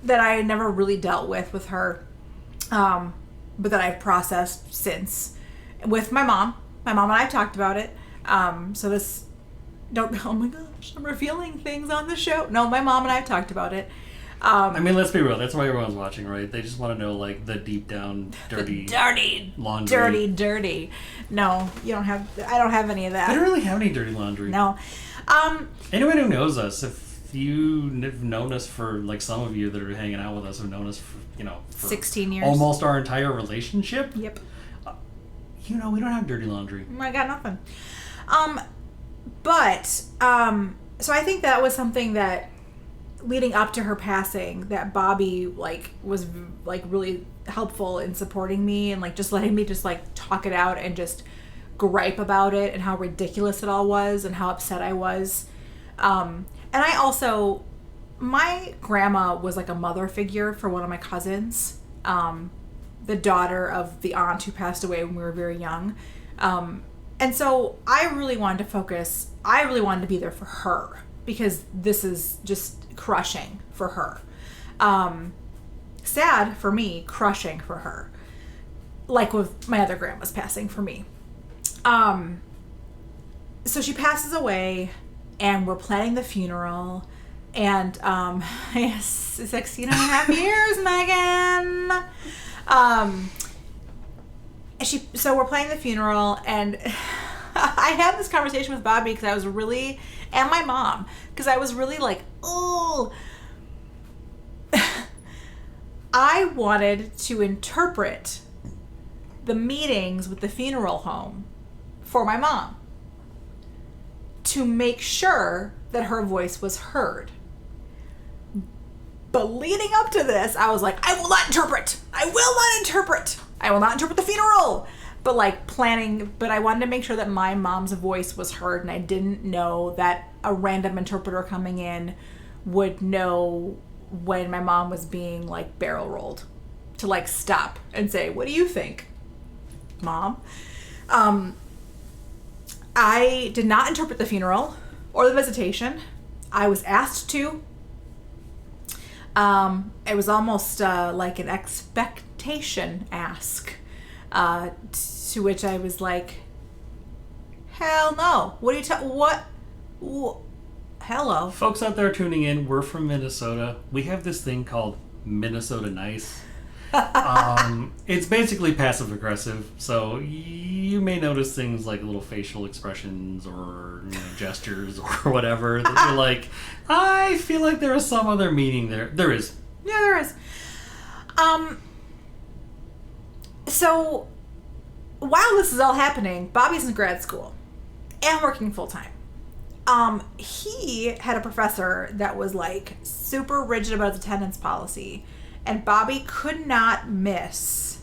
that I never really dealt with her, but that I've processed since. With my mom. My mom and I have talked about it. So this, oh my gosh, I'm revealing things on the show. No, my mom and I have talked about it. Let's be real. That's why everyone's watching, right? They just want to know, like, the deep down, dirty laundry. Dirty. No, I don't have any of that. I don't really have any dirty laundry. No. Anyone who knows us, if you've known us for, like, some of you that are hanging out with us have known us for, for 16 years. Almost our entire relationship. Yep. We don't have dirty laundry. I got nothing. So I think that was something that, leading up to her passing, that Bobby, like, was, like, really helpful in supporting me and, like, just letting me just, like, talk it out and just gripe about it and how ridiculous it all was and how upset I was. And I also, my grandma was, like, a mother figure for one of my cousins. The daughter of the aunt who passed away when we were very young. And so I really wanted to be there for her, because this is just crushing for her. Sad for me, crushing for her. Like with my other grandma's passing for me. So she passes away, and we're planning the funeral. And, 16 and a half years, Megan. So we're planning the funeral, and I had this conversation with Bobby and my mom, because I was really like, oh, I wanted to interpret the meetings with the funeral home for my mom to make sure that her voice was heard. But leading up to this, I was like, I will not interpret. I will not interpret the funeral. But but I wanted to make sure that my mom's voice was heard, and I didn't know that a random interpreter coming in would know when my mom was being like barrel rolled to like stop and say, "What do you think, Mom?" I did not interpret the funeral or the visitation. I was asked to. It was almost like an expectation ask, to which I was like, "Hell no! What are you Hello, Folks out there tuning in, we're from Minnesota. We have this thing called Minnesota Nice. It's basically passive aggressive, so you may notice things like little facial expressions or gestures or whatever that you're like, I feel like there is some other meaning there. There is. Yeah, there is. So while this is all happening, Bobby's in grad school and working full time. He had a professor that was like super rigid about his attendance policy, and Bobby could not miss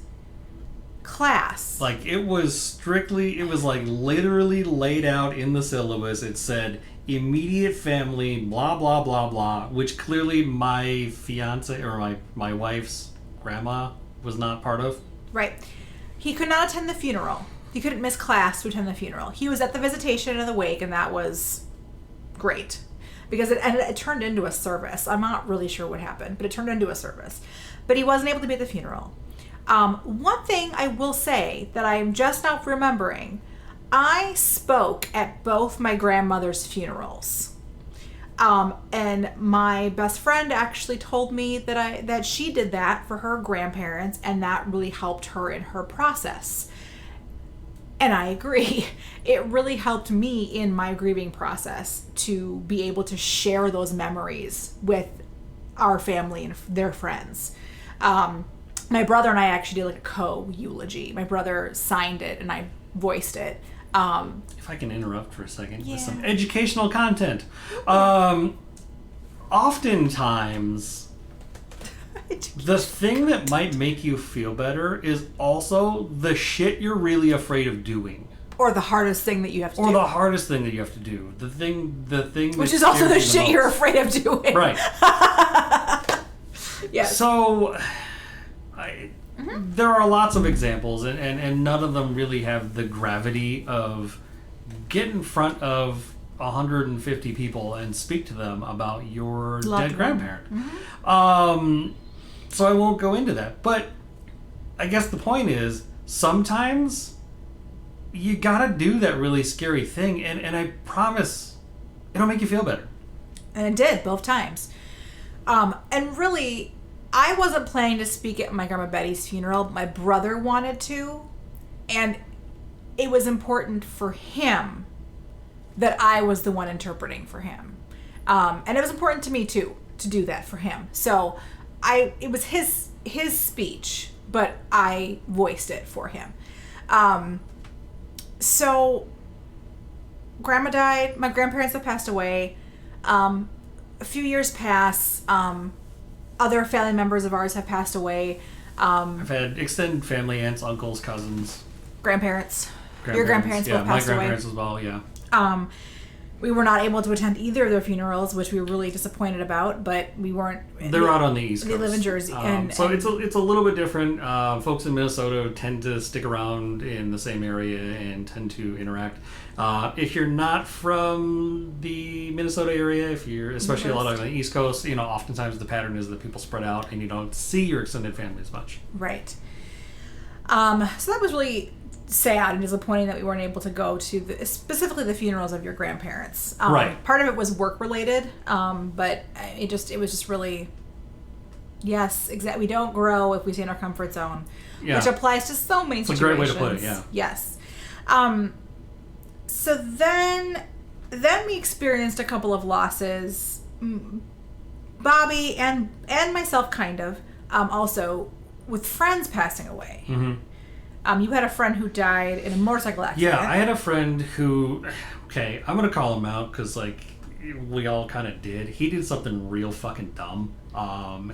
class. Like, it was like literally laid out in the syllabus. It said immediate family, blah, blah, blah, blah, which clearly my fiance or my wife's grandma was not part of. Right. He could not attend the funeral. He couldn't miss class to attend the funeral. He was at the visitation and the wake, and that was great. Because it turned into a service. I'm not really sure what happened, but it turned into a service. But he wasn't able to be at the funeral. One thing I will say that I'm just now remembering, I spoke at both my grandmother's funerals. And my best friend actually told me that she did that for her grandparents, and that really helped her in her process. And I agree. It really helped me in my grieving process to be able to share those memories with our family and their friends. My brother and I actually did like a co-eulogy. My brother signed it and I voiced it. If I can interrupt for a second Yeah. with some educational content. Oftentimes, the thing that might make you feel better is also the shit you're really afraid of doing. Or the hardest thing that you have to Or do. the hardest thing that you have to do. The thing Which that is also the scares you shit you're most. afraid of doing. Right. Yes. So, there are lots of examples, and none of them really have the gravity of get in front of 150 people and speak to them about your Loved dead one. grandparent. So I won't go into that. But I guess the point is, sometimes you gotta do that really scary thing, and I promise it'll make you feel better. And it did, both times. And really, I wasn't planning to speak at my Grandma Betty's funeral. My brother wanted to. And it was important for him that I was the one interpreting for him. And it was important to me, too, to do that for him. So it was his speech, but I voiced it for him. So Grandma died. My grandparents have passed away. A few years pass. Other family members of ours have passed away. I've had extended family, aunts, uncles, cousins. Grandparents. Your grandparents both passed my away. grandparents as well, yeah. We were not able to attend either of their funerals, which we were really disappointed about, but we weren't. They're out on the East Coast. They live in Jersey. So it's a little bit different. Folks in Minnesota tend to stick around in the same area and tend to interact. If you're not from the Minnesota area, if you're especially a lot on the East Coast, oftentimes the pattern is that people spread out and you don't see your extended family as much. Right. So that was really sad and disappointing that we weren't able to go to specifically the funerals of your grandparents. Right. Part of it was work related, but it was just really, yes, exactly. We don't grow if we stay in our comfort zone, Yeah. which applies to so many It's a situations. great way to put it, yeah. Yes. So then we experienced a couple of losses. Bobby and myself, kind of, also with friends passing away. Mm-hmm. You had a friend who died in a motorcycle accident. Yeah, I had a friend who, okay, I'm going to call him out because, we all kind of did. He did something real fucking dumb.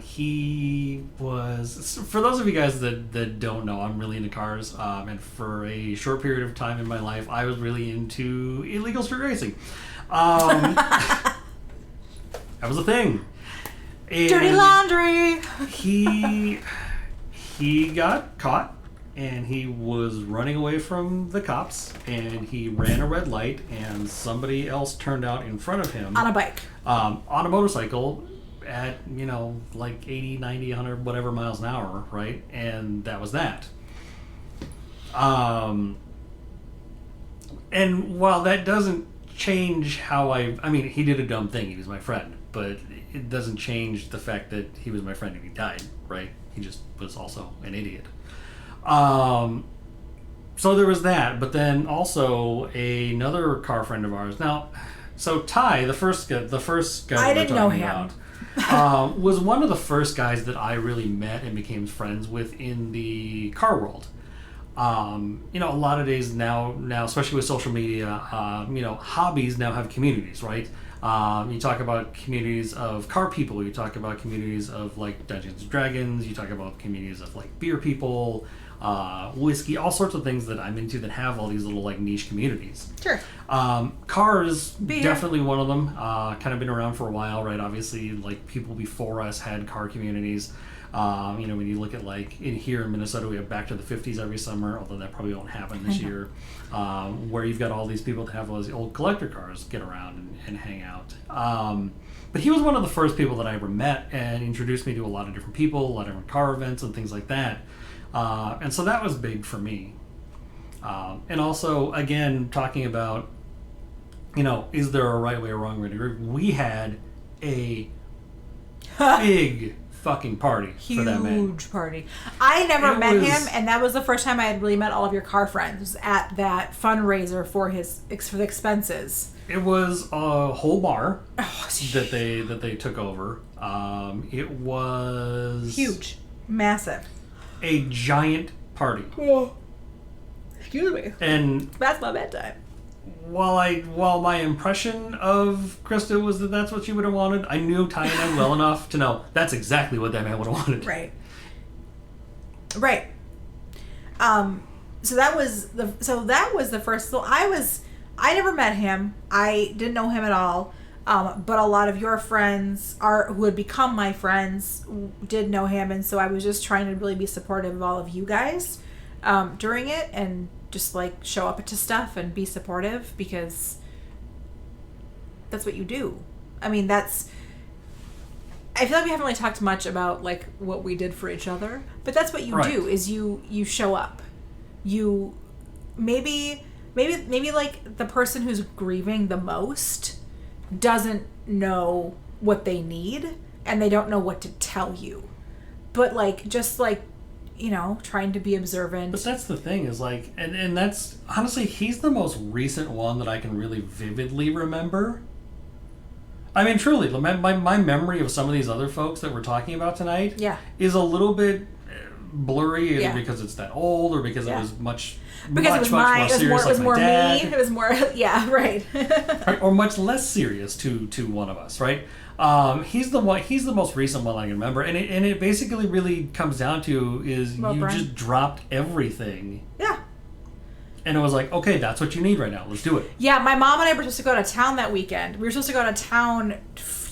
He was, for those of you guys that don't know, I'm really into cars. And for a short period of time in my life, I was really into illegal street racing. That was a thing. Dirty laundry. He got caught, and he was running away from the cops, and he ran a red light, and somebody else turned out in front of him On a bike. on a motorcycle at, like 80, 90, 100, whatever miles an hour, right? And that was that. And while that doesn't change how I mean, he did a dumb thing. He was my friend, but it doesn't change the fact that he was my friend and he died, right? He just was also an idiot. So there was that, but then also another car friend of ours. Now, so Ty, the first guy I that we're didn't know talking him. about, was one of the first guys that I really met and became friends with in the car world. A lot of days now, especially with social media, hobbies now have communities, right? You talk about communities of car people, you talk about communities of like Dungeons and Dragons, you talk about communities of like beer people, whiskey, all sorts of things that I'm into that have all these little like niche communities. Sure. Cars, Beer. definitely one of them. Kind of been around for a while, right? Obviously, like people before us had car communities. When you look at like here in Minnesota, we have Back to the 50s every summer, although that probably won't happen this year, where you've got all these people that have all these old collector cars get around and hang out. But he was one of the first people that I ever met and introduced me to a lot of different people, a lot of different car events and things like that. And so that was big for me. And also, again, talking about, is there a right way or wrong way to agree? We had a big fucking party for that man. Huge party. I never met was- him, and that was the first time I had really met all of your car friends at that fundraiser for the expenses. It was a whole bar Oh, that they took over. It was huge, massive. a giant party. Oh, excuse me. And That's my bedtime. while my impression of Krista was that that's what she would have wanted, I knew Ty and I well enough to know that's exactly what that man would have wanted. Right. Right. So that was the first. So I never met him. I didn't know him at all. But a lot of your friends who had become my friends did know him, and so I was just trying to really be supportive of all of you guys during it, and just like show up to stuff and be supportive, because that's what you do. I mean, I feel like we haven't really talked much about like what we did for each other, but that's what you Right. do, is you show up. You maybe like the person who's grieving the most doesn't know what they need and they don't know what to tell you. But like just like, trying to be observant. But that's the thing is like, and that's honestly, he's the most recent one that I can really vividly remember. I mean, truly, my memory of some of these other folks that we're talking about tonight Yeah. is a little bit blurry, either Yeah. because it's that old or because Yeah. it was much Because much it was more serious, it was like more my dad, me. It was more yeah, right. right, or much less serious to one of us, right? He's the most recent one I can remember, and it basically really comes down to is Well, you Brian. just dropped everything, Yeah. and it was like, okay, that's what you need right now. Let's do it. Yeah, my mom and I were supposed to go to town that weekend. We were supposed to go to town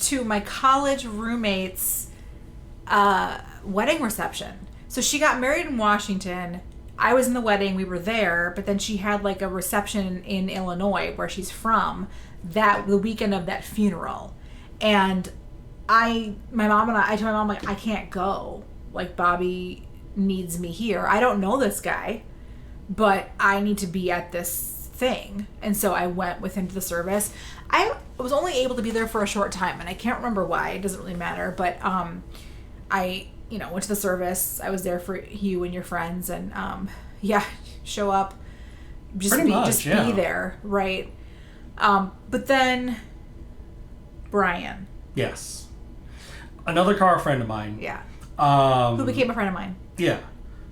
to my college roommate's wedding reception. So she got married in Washington. I was in the wedding. We were there, but then she had like a reception in Illinois, where she's from, the weekend of that funeral. And I told my mom, like, I can't go. Like, Bobby needs me here. I don't know this guy, but I need to be at this thing. And so I went with him to the service. I was only able to be there for a short time, and I can't remember why. It doesn't really matter. But I went to the service. I was there for you and your friends, and show up, Pretty much, yeah. be there, right? But then Brian, Yes, another car friend of mine. yeah, Who who became a friend of mine. Yeah,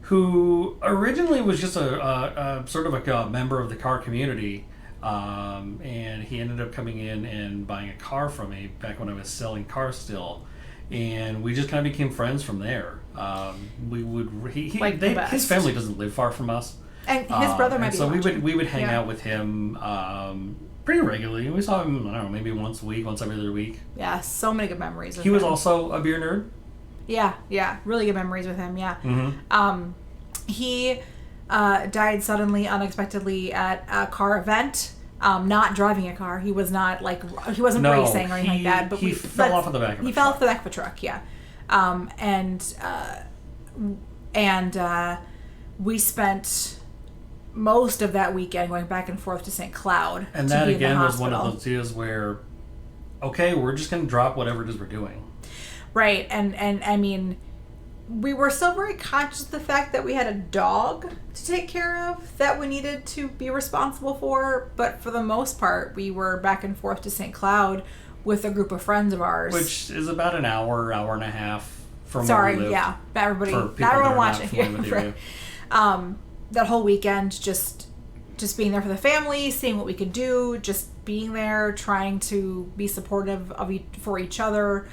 who originally was just a sort of like a member of the car community, and he ended up coming in and buying a car from me back when I was selling cars still, and we just kind of became friends from there. Like the best. His family doesn't live far from us, And his brother might and be so watching. we would hang Yeah. out with him pretty regularly. We saw him, I don't know, maybe once a week, once every other week. Yeah, so many good memories with He was him. also a beer nerd. Yeah, really good memories with him, yeah. Mm-hmm. He died suddenly, unexpectedly at a car event. Not driving a car. He was not like he wasn't racing or anything like that. But he fell off of the back of a He truck. fell off the back of a truck. Yeah, and we spent most of that weekend going back and forth to St. Cloud. And to that be in the again was one of hospital. those deals where, okay, we're just gonna drop whatever it is we're doing. Right, and I mean, we were still very conscious of the fact that we had a dog to take care of that we needed to be responsible for, but for the most part, we were back and forth to St. Cloud with a group of friends of ours. Which is about an hour and a half from Sorry, where we live. yeah, everybody, For people not everyone that are watching. not familiar with the area. Right. That whole weekend, just being there for the family, seeing what we could do, just being there, trying to be supportive of for each other.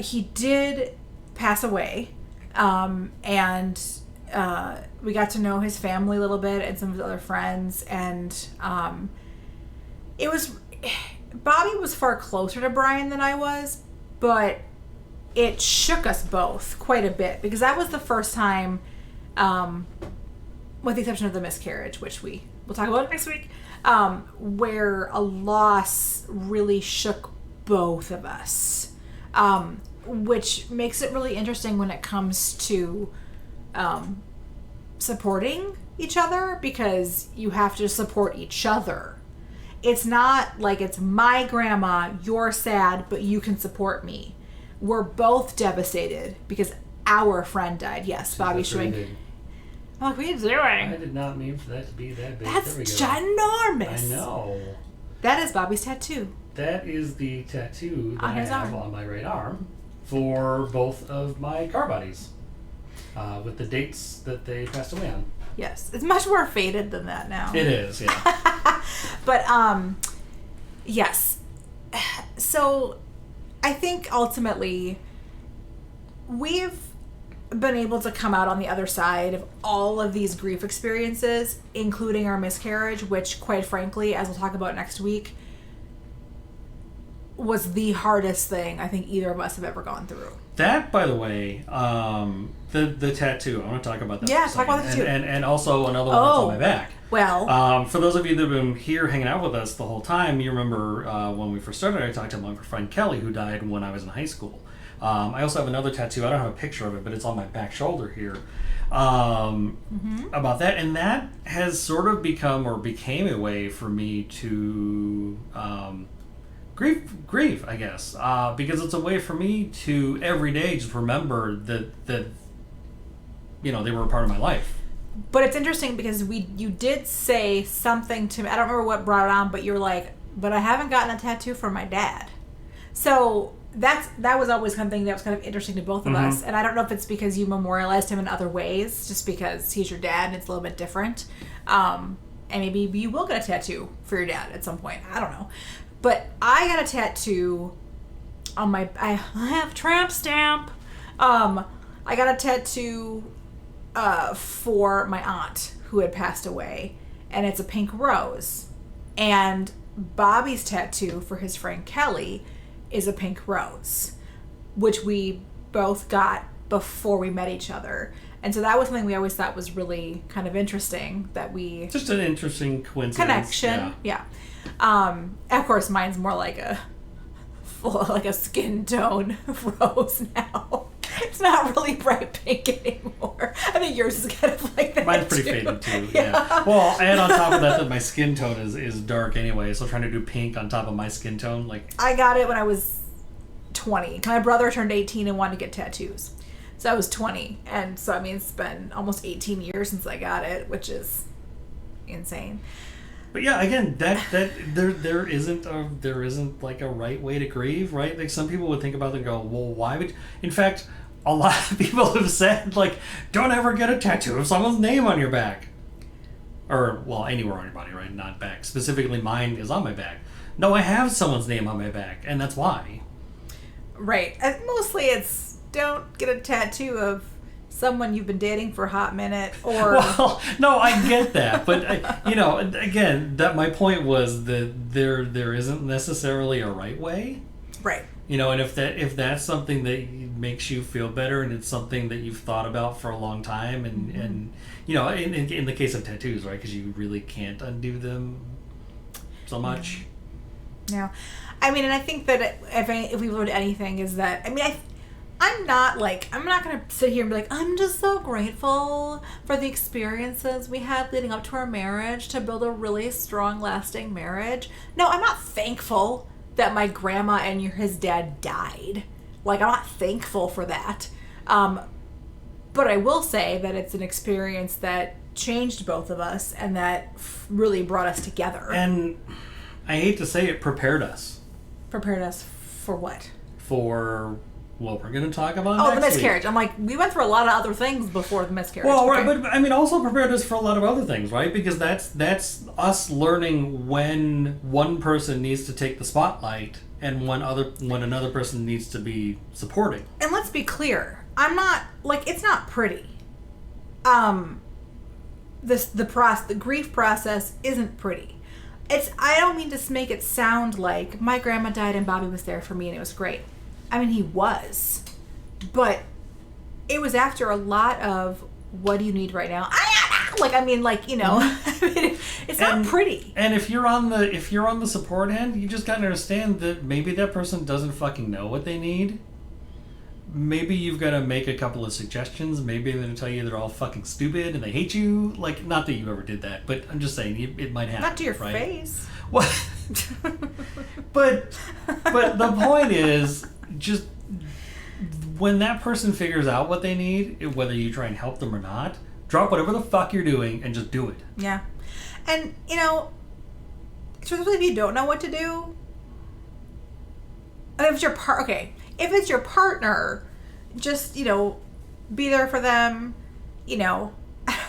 He did pass away, and we got to know his family a little bit and some of his other friends, and it was Bobby was far closer to Brian than I was, but it shook us both quite a bit because that was the first time, with the exception of the miscarriage, which we'll talk about next week, where a loss really shook both of us. Which makes it really interesting when it comes to supporting each other, because you have to support each other. It's not like it's my grandma, you're sad, but you can support me. We're both devastated because our friend died. Yes, Bobby showing. I'm like, what are you doing? I did not mean for that to be that big. That's There we go. ginormous. I know. That is Bobby's tattoo. That is the tattoo that On I his have arm. on my right arm for both of my car buddies, with the dates that they passed away on. Yes, it's much more faded than that now. It is, yeah. But yes. So I think ultimately we've been able to come out on the other side of all of these grief experiences, including our miscarriage, which quite frankly, as we'll talk about next week, was the hardest thing I think either of us have ever gone through. That, by the way, the tattoo. I want to talk about that. Yeah, for a talk about second. that too. And also another one that's Oh. on my back. Well, For those of you that have been here hanging out with us the whole time, you remember when we first started, I talked to my friend Kelly, who died when I was in high school. I also have another tattoo. I don't have a picture of it, but it's on my back shoulder here. About that, and that has sort of become or became a way for me to grieve, I guess, because it's a way for me to every day just remember that they were a part of my life. but it's interesting because you did say something to me. I don't remember what brought it on, but you were like, "But I haven't gotten a tattoo from my dad." So that was always something that was kind of interesting to both of us. And I don't know if it's because you memorialized him in other ways, just because he's your dad and it's a little bit different. And maybe you will get a tattoo for your dad at some point. I don't know. But I got a tattoo on I have tramp stamp. I got a tattoo for my aunt who had passed away, and it's a pink rose. And Bobby's tattoo for his friend Kelly is a pink rose, which we both got before we met each other. And so that was something we always thought was really kind of interesting, that we Just an interesting coincidence. connection. Yeah. Of course, mine's more like a skin tone rose now. It's not really bright pink anymore. I think yours is kind of like that. Mine's pretty too. faded too. Yeah. Well, and on top of that my skin tone is dark anyway. So trying to do pink on top of my skin tone, like I got it when I was 20. My brother turned 18 and wanted to get tattoos. So I was 20. And so, I mean, it's been almost 18 years since I got it, which is insane. But yeah, again, that there isn't like a right way to grieve, right? Like some people would think about it and go, well, why would? In fact, a lot of people have said like, don't ever get a tattoo of someone's name on your back, or well, anywhere on your body, right? Not back. Specifically, mine is on my back. No, I have someone's name on my back, and that's why. Right. Mostly it's don't get a tattoo of someone you've been dating for a hot minute, or Well, no, I get that, but again, that my point was that there isn't necessarily a right way. right. And if that's something that makes you feel better, and it's something that you've thought about for a long time, and in the case of tattoos, right, because you really can't undo them so much. Yeah, I mean, and I think that if we learned anything is that, I mean, I'm not going to sit here and be like, I'm just so grateful for the experiences we had leading up to our marriage to build a really strong, lasting marriage. No, I'm not thankful that my grandma and his dad died. Like, I'm not thankful for that. But I will say that it's an experience that changed both of us and that really brought us together. And I hate to say it, prepared us. Prepared us for what? For what we're going to talk about Oh, next the miscarriage. week. I'm like, we went through a lot of other things before the miscarriage. Well, Okay. right, but I mean, also prepared us for a lot of other things, right? Because that's us learning when one person needs to take the spotlight and when another person needs to be supporting. And let's be clear, I'm not, like, it's not pretty. The grief process isn't pretty. I don't mean to make it sound like my grandma died and Bobby was there for me and it was great. I mean, he was. But it was after a lot of, what do you need right now? It's not pretty. And if you're on the support end, you just gotta understand that maybe that person doesn't fucking know what they need. Maybe you've got to make a couple of suggestions. Maybe they're going to tell you they're all fucking stupid and they hate you. Like, not that you ever did that, but I'm just saying it might happen. Not to your right? face. What? but the point is, just when that person figures out what they need, whether you try and help them or not, drop whatever the fuck you're doing and just do it. Yeah. And, especially if you don't know what to do. And if it's your partner, just, be there for them, I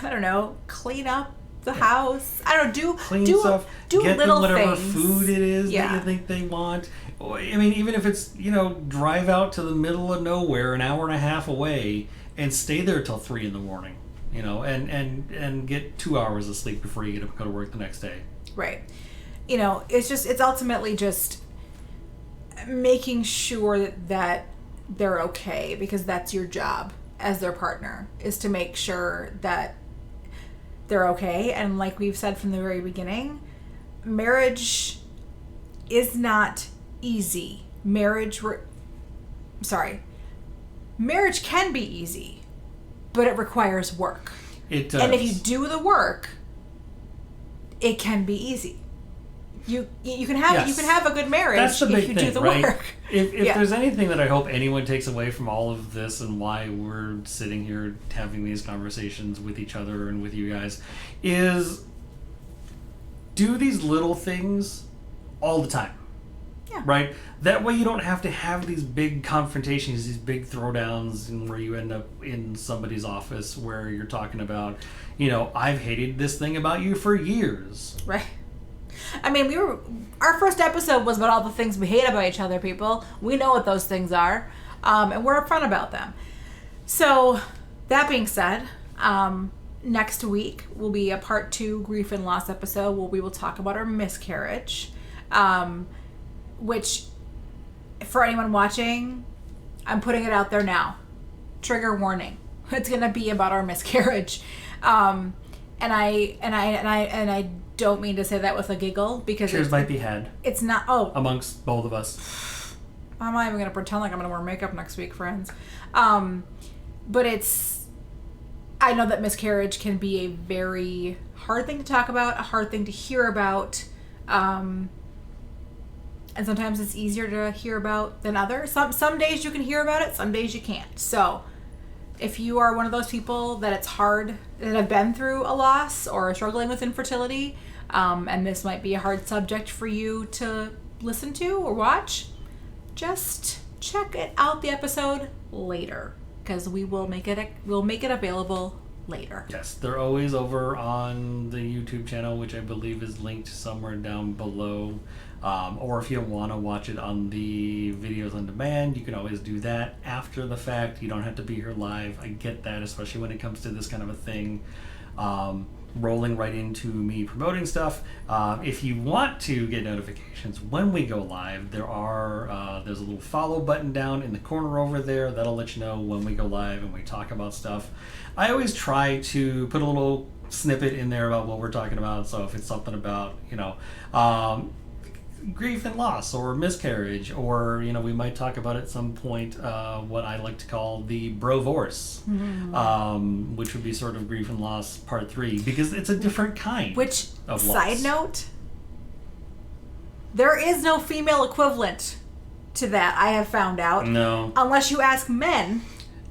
don't know, clean up the house. I don't know, Clean do stuff. do get little them whatever things. food it is Yeah. that you think they want. I mean, even if it's, drive out to the middle of nowhere, an hour and a half away, and stay there till 3 a.m, and get 2 hours of sleep before you get up and go to work the next day. Right. It's ultimately just making sure that they're okay, because that's your job as their partner, is to make sure that they're okay. And like we've said from the very beginning, marriage is not easy. Marriage can be easy, but it requires work. It does. And if you do the work, it can be easy. You can have a good marriage That's the big if you thing, do the right? work. If Yeah. there's anything that I hope anyone takes away from all of this and why we're sitting here having these conversations with each other and with you guys, is do these little things all the time. Yeah. Right? That way you don't have to have these big confrontations, these big throwdowns, and where you end up in somebody's office where you're talking about, I've hated this thing about you for years. Right. I mean, our first episode was about all the things we hate about each other, people. We know what those things are, and we're upfront about them. So, that being said, next week will be a part 2 grief and loss episode where we will talk about our miscarriage, which, for anyone watching, I'm putting it out there now. Trigger warning. It's going to be about our miscarriage. And I don't mean to say that with a giggle, because Tears might be had it's not. amongst both of us. I'm not even gonna pretend like I'm gonna wear makeup next week, friends. But I know that miscarriage can be a very hard thing to talk about, a hard thing to hear about, and sometimes it's easier to hear about than others. Some days you can hear about it, some days you can't. So if you are one of those people that it's hard, that have been through a loss or are struggling with infertility, and this might be a hard subject for you to listen to or watch, just check it out, the episode, later, because we'll make it available later. Yes, they're always over on the YouTube channel, which I believe is linked somewhere down below. Or if you want to watch it on the videos on demand, you can always do that after the fact. You don't have to be here live. I get that, especially when it comes to this kind of a thing. Rolling right into me promoting stuff. If you want to get notifications when we go live, there's a little follow button down in the corner over there. That'll let you know when we go live and we talk about stuff. I always try to put a little snippet in there about what we're talking about. So if it's something about, grief and loss or miscarriage, or we might talk about at some point what I like to call the brovorce, which would be sort of grief and loss part 3, because it's a different kind Which, of side loss. note, there is no female equivalent to that, I have found out. No. Unless you ask men,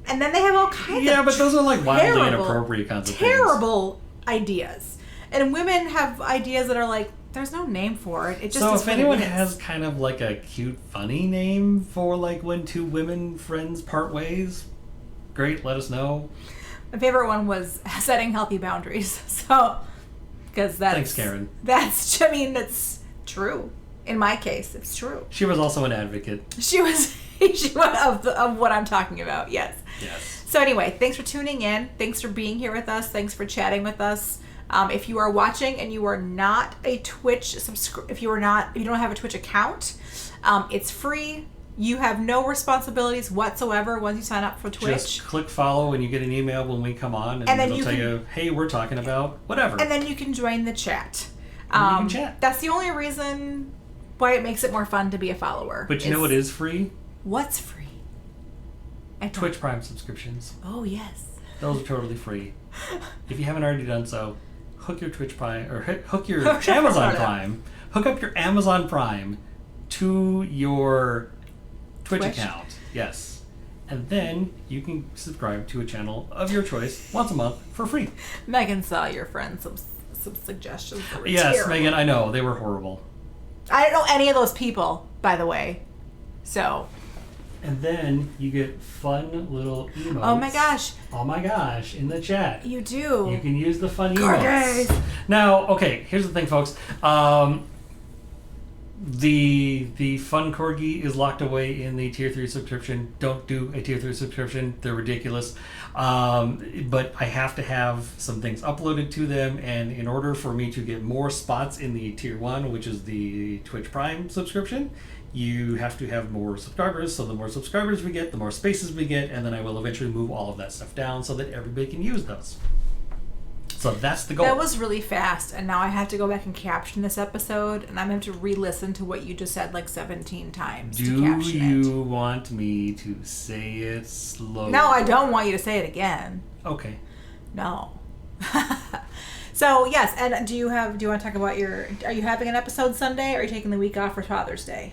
and then they have all kinds Yeah, of but those are like wildly terrible, inappropriate kinds of terrible ideas. And women have ideas that are like, there's no name for it. It just So is if what anyone it is. has kind of like a cute, funny name for like when two women friends part ways, great, let us know. My favorite one was setting healthy boundaries. So, because that's... Thanks, Karen. That's true. In my case, it's true. She was also an advocate. She was of what I'm talking about, yes. Yes. So anyway, thanks for tuning in. Thanks for being here with us. Thanks for chatting with us. If you are watching and you are not a Twitch if you don't have a Twitch account, it's free. You have no responsibilities whatsoever once you sign up for Twitch. Just click follow and you get an email when we come on, and then it'll tell you, hey, we're talking about whatever. And then you can join the chat. And you can chat. That's the only reason why it makes it more fun to be a follower. But you know what is free? What's free? Twitch Prime subscriptions. Oh, yes. Those are totally free. If you haven't already done so, hook your Twitch Prime, or hook your Amazon Prime. Hook up your Amazon Prime to your Twitch account. Yes. And then you can subscribe to a channel of your choice once a month for free. Megan saw your friend some suggestions that were Yes, terrible. Megan, I know. They were horrible. I don't know any of those people, by the way. So. And then you get fun little emotes. Oh my gosh. Oh my gosh, in the chat. You do. You can use the fun Corgis. emotes. Now, okay, here's the thing, folks. The fun corgi is locked away in the tier 3 subscription. Don't do a tier 3 subscription. They're ridiculous. But I have to have some things uploaded to them, and in order for me to get more spots in the tier 1, which is the Twitch Prime subscription, you have to have more subscribers. So the more subscribers we get, the more spaces we get, and then I will eventually move all of that stuff down so that everybody can use those. So that's the goal. That was really fast, and now I have to go back and caption this episode, and I'm going to have to re-listen to what you just said like 17 times to Do caption it. you want me to say it slow? No, I don't want you to say it again. Okay. No. So, yes, and do you want to talk about are you having an episode Sunday, or are you taking the week off for Father's Day?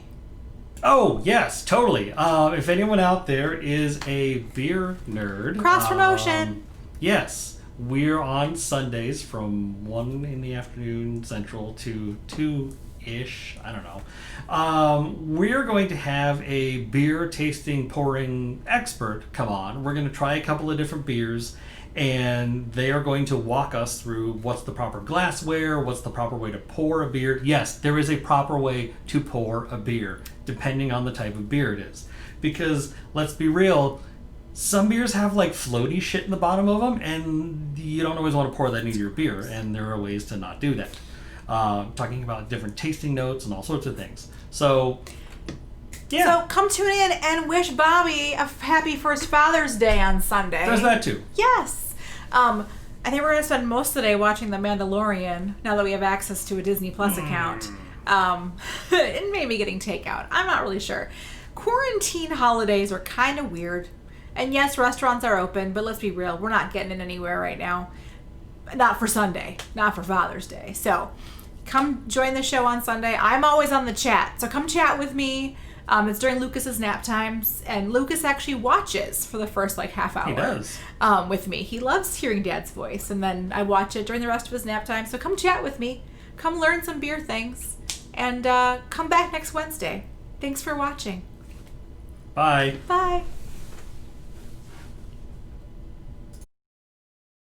Oh, yes, totally. If anyone out there is a beer nerd... Cross promotion. Yes. We're on Sundays from 1 in the afternoon Central to 2-ish. I don't know. We're going to have a beer tasting, pouring expert come on. We're going to try a couple of different beers, and they are going to walk us through what's the proper glassware, what's the proper way to pour a beer. Yes, there is a proper way to pour a beer, depending on the type of beer it is. Because, let's be real, some beers have like floaty shit in the bottom of them, and you don't always want to pour that into your beer, and there are ways to not do that. Talking about different tasting notes and all sorts of things. So, yeah. So come tune in and wish Bobby a happy first Father's Day on Sunday. There's that too. Yes. I think we're going to spend most of the day watching The Mandalorian now that we have access to a Disney Plus account. And maybe getting takeout. I'm not really sure. Quarantine holidays are kind of weird. And yes, restaurants are open, but let's be real. We're not getting it anywhere right now. Not for Sunday. Not for Father's Day. So come join the show on Sunday. I'm always on the chat. So come chat with me. It's during Lucas's nap times, and Lucas actually watches for the first half hour. He does. With me. He loves hearing Dad's voice, and then I watch it during the rest of his nap time. So come chat with me. Come learn some beer things, and come back next Wednesday. Thanks for watching. Bye. Bye.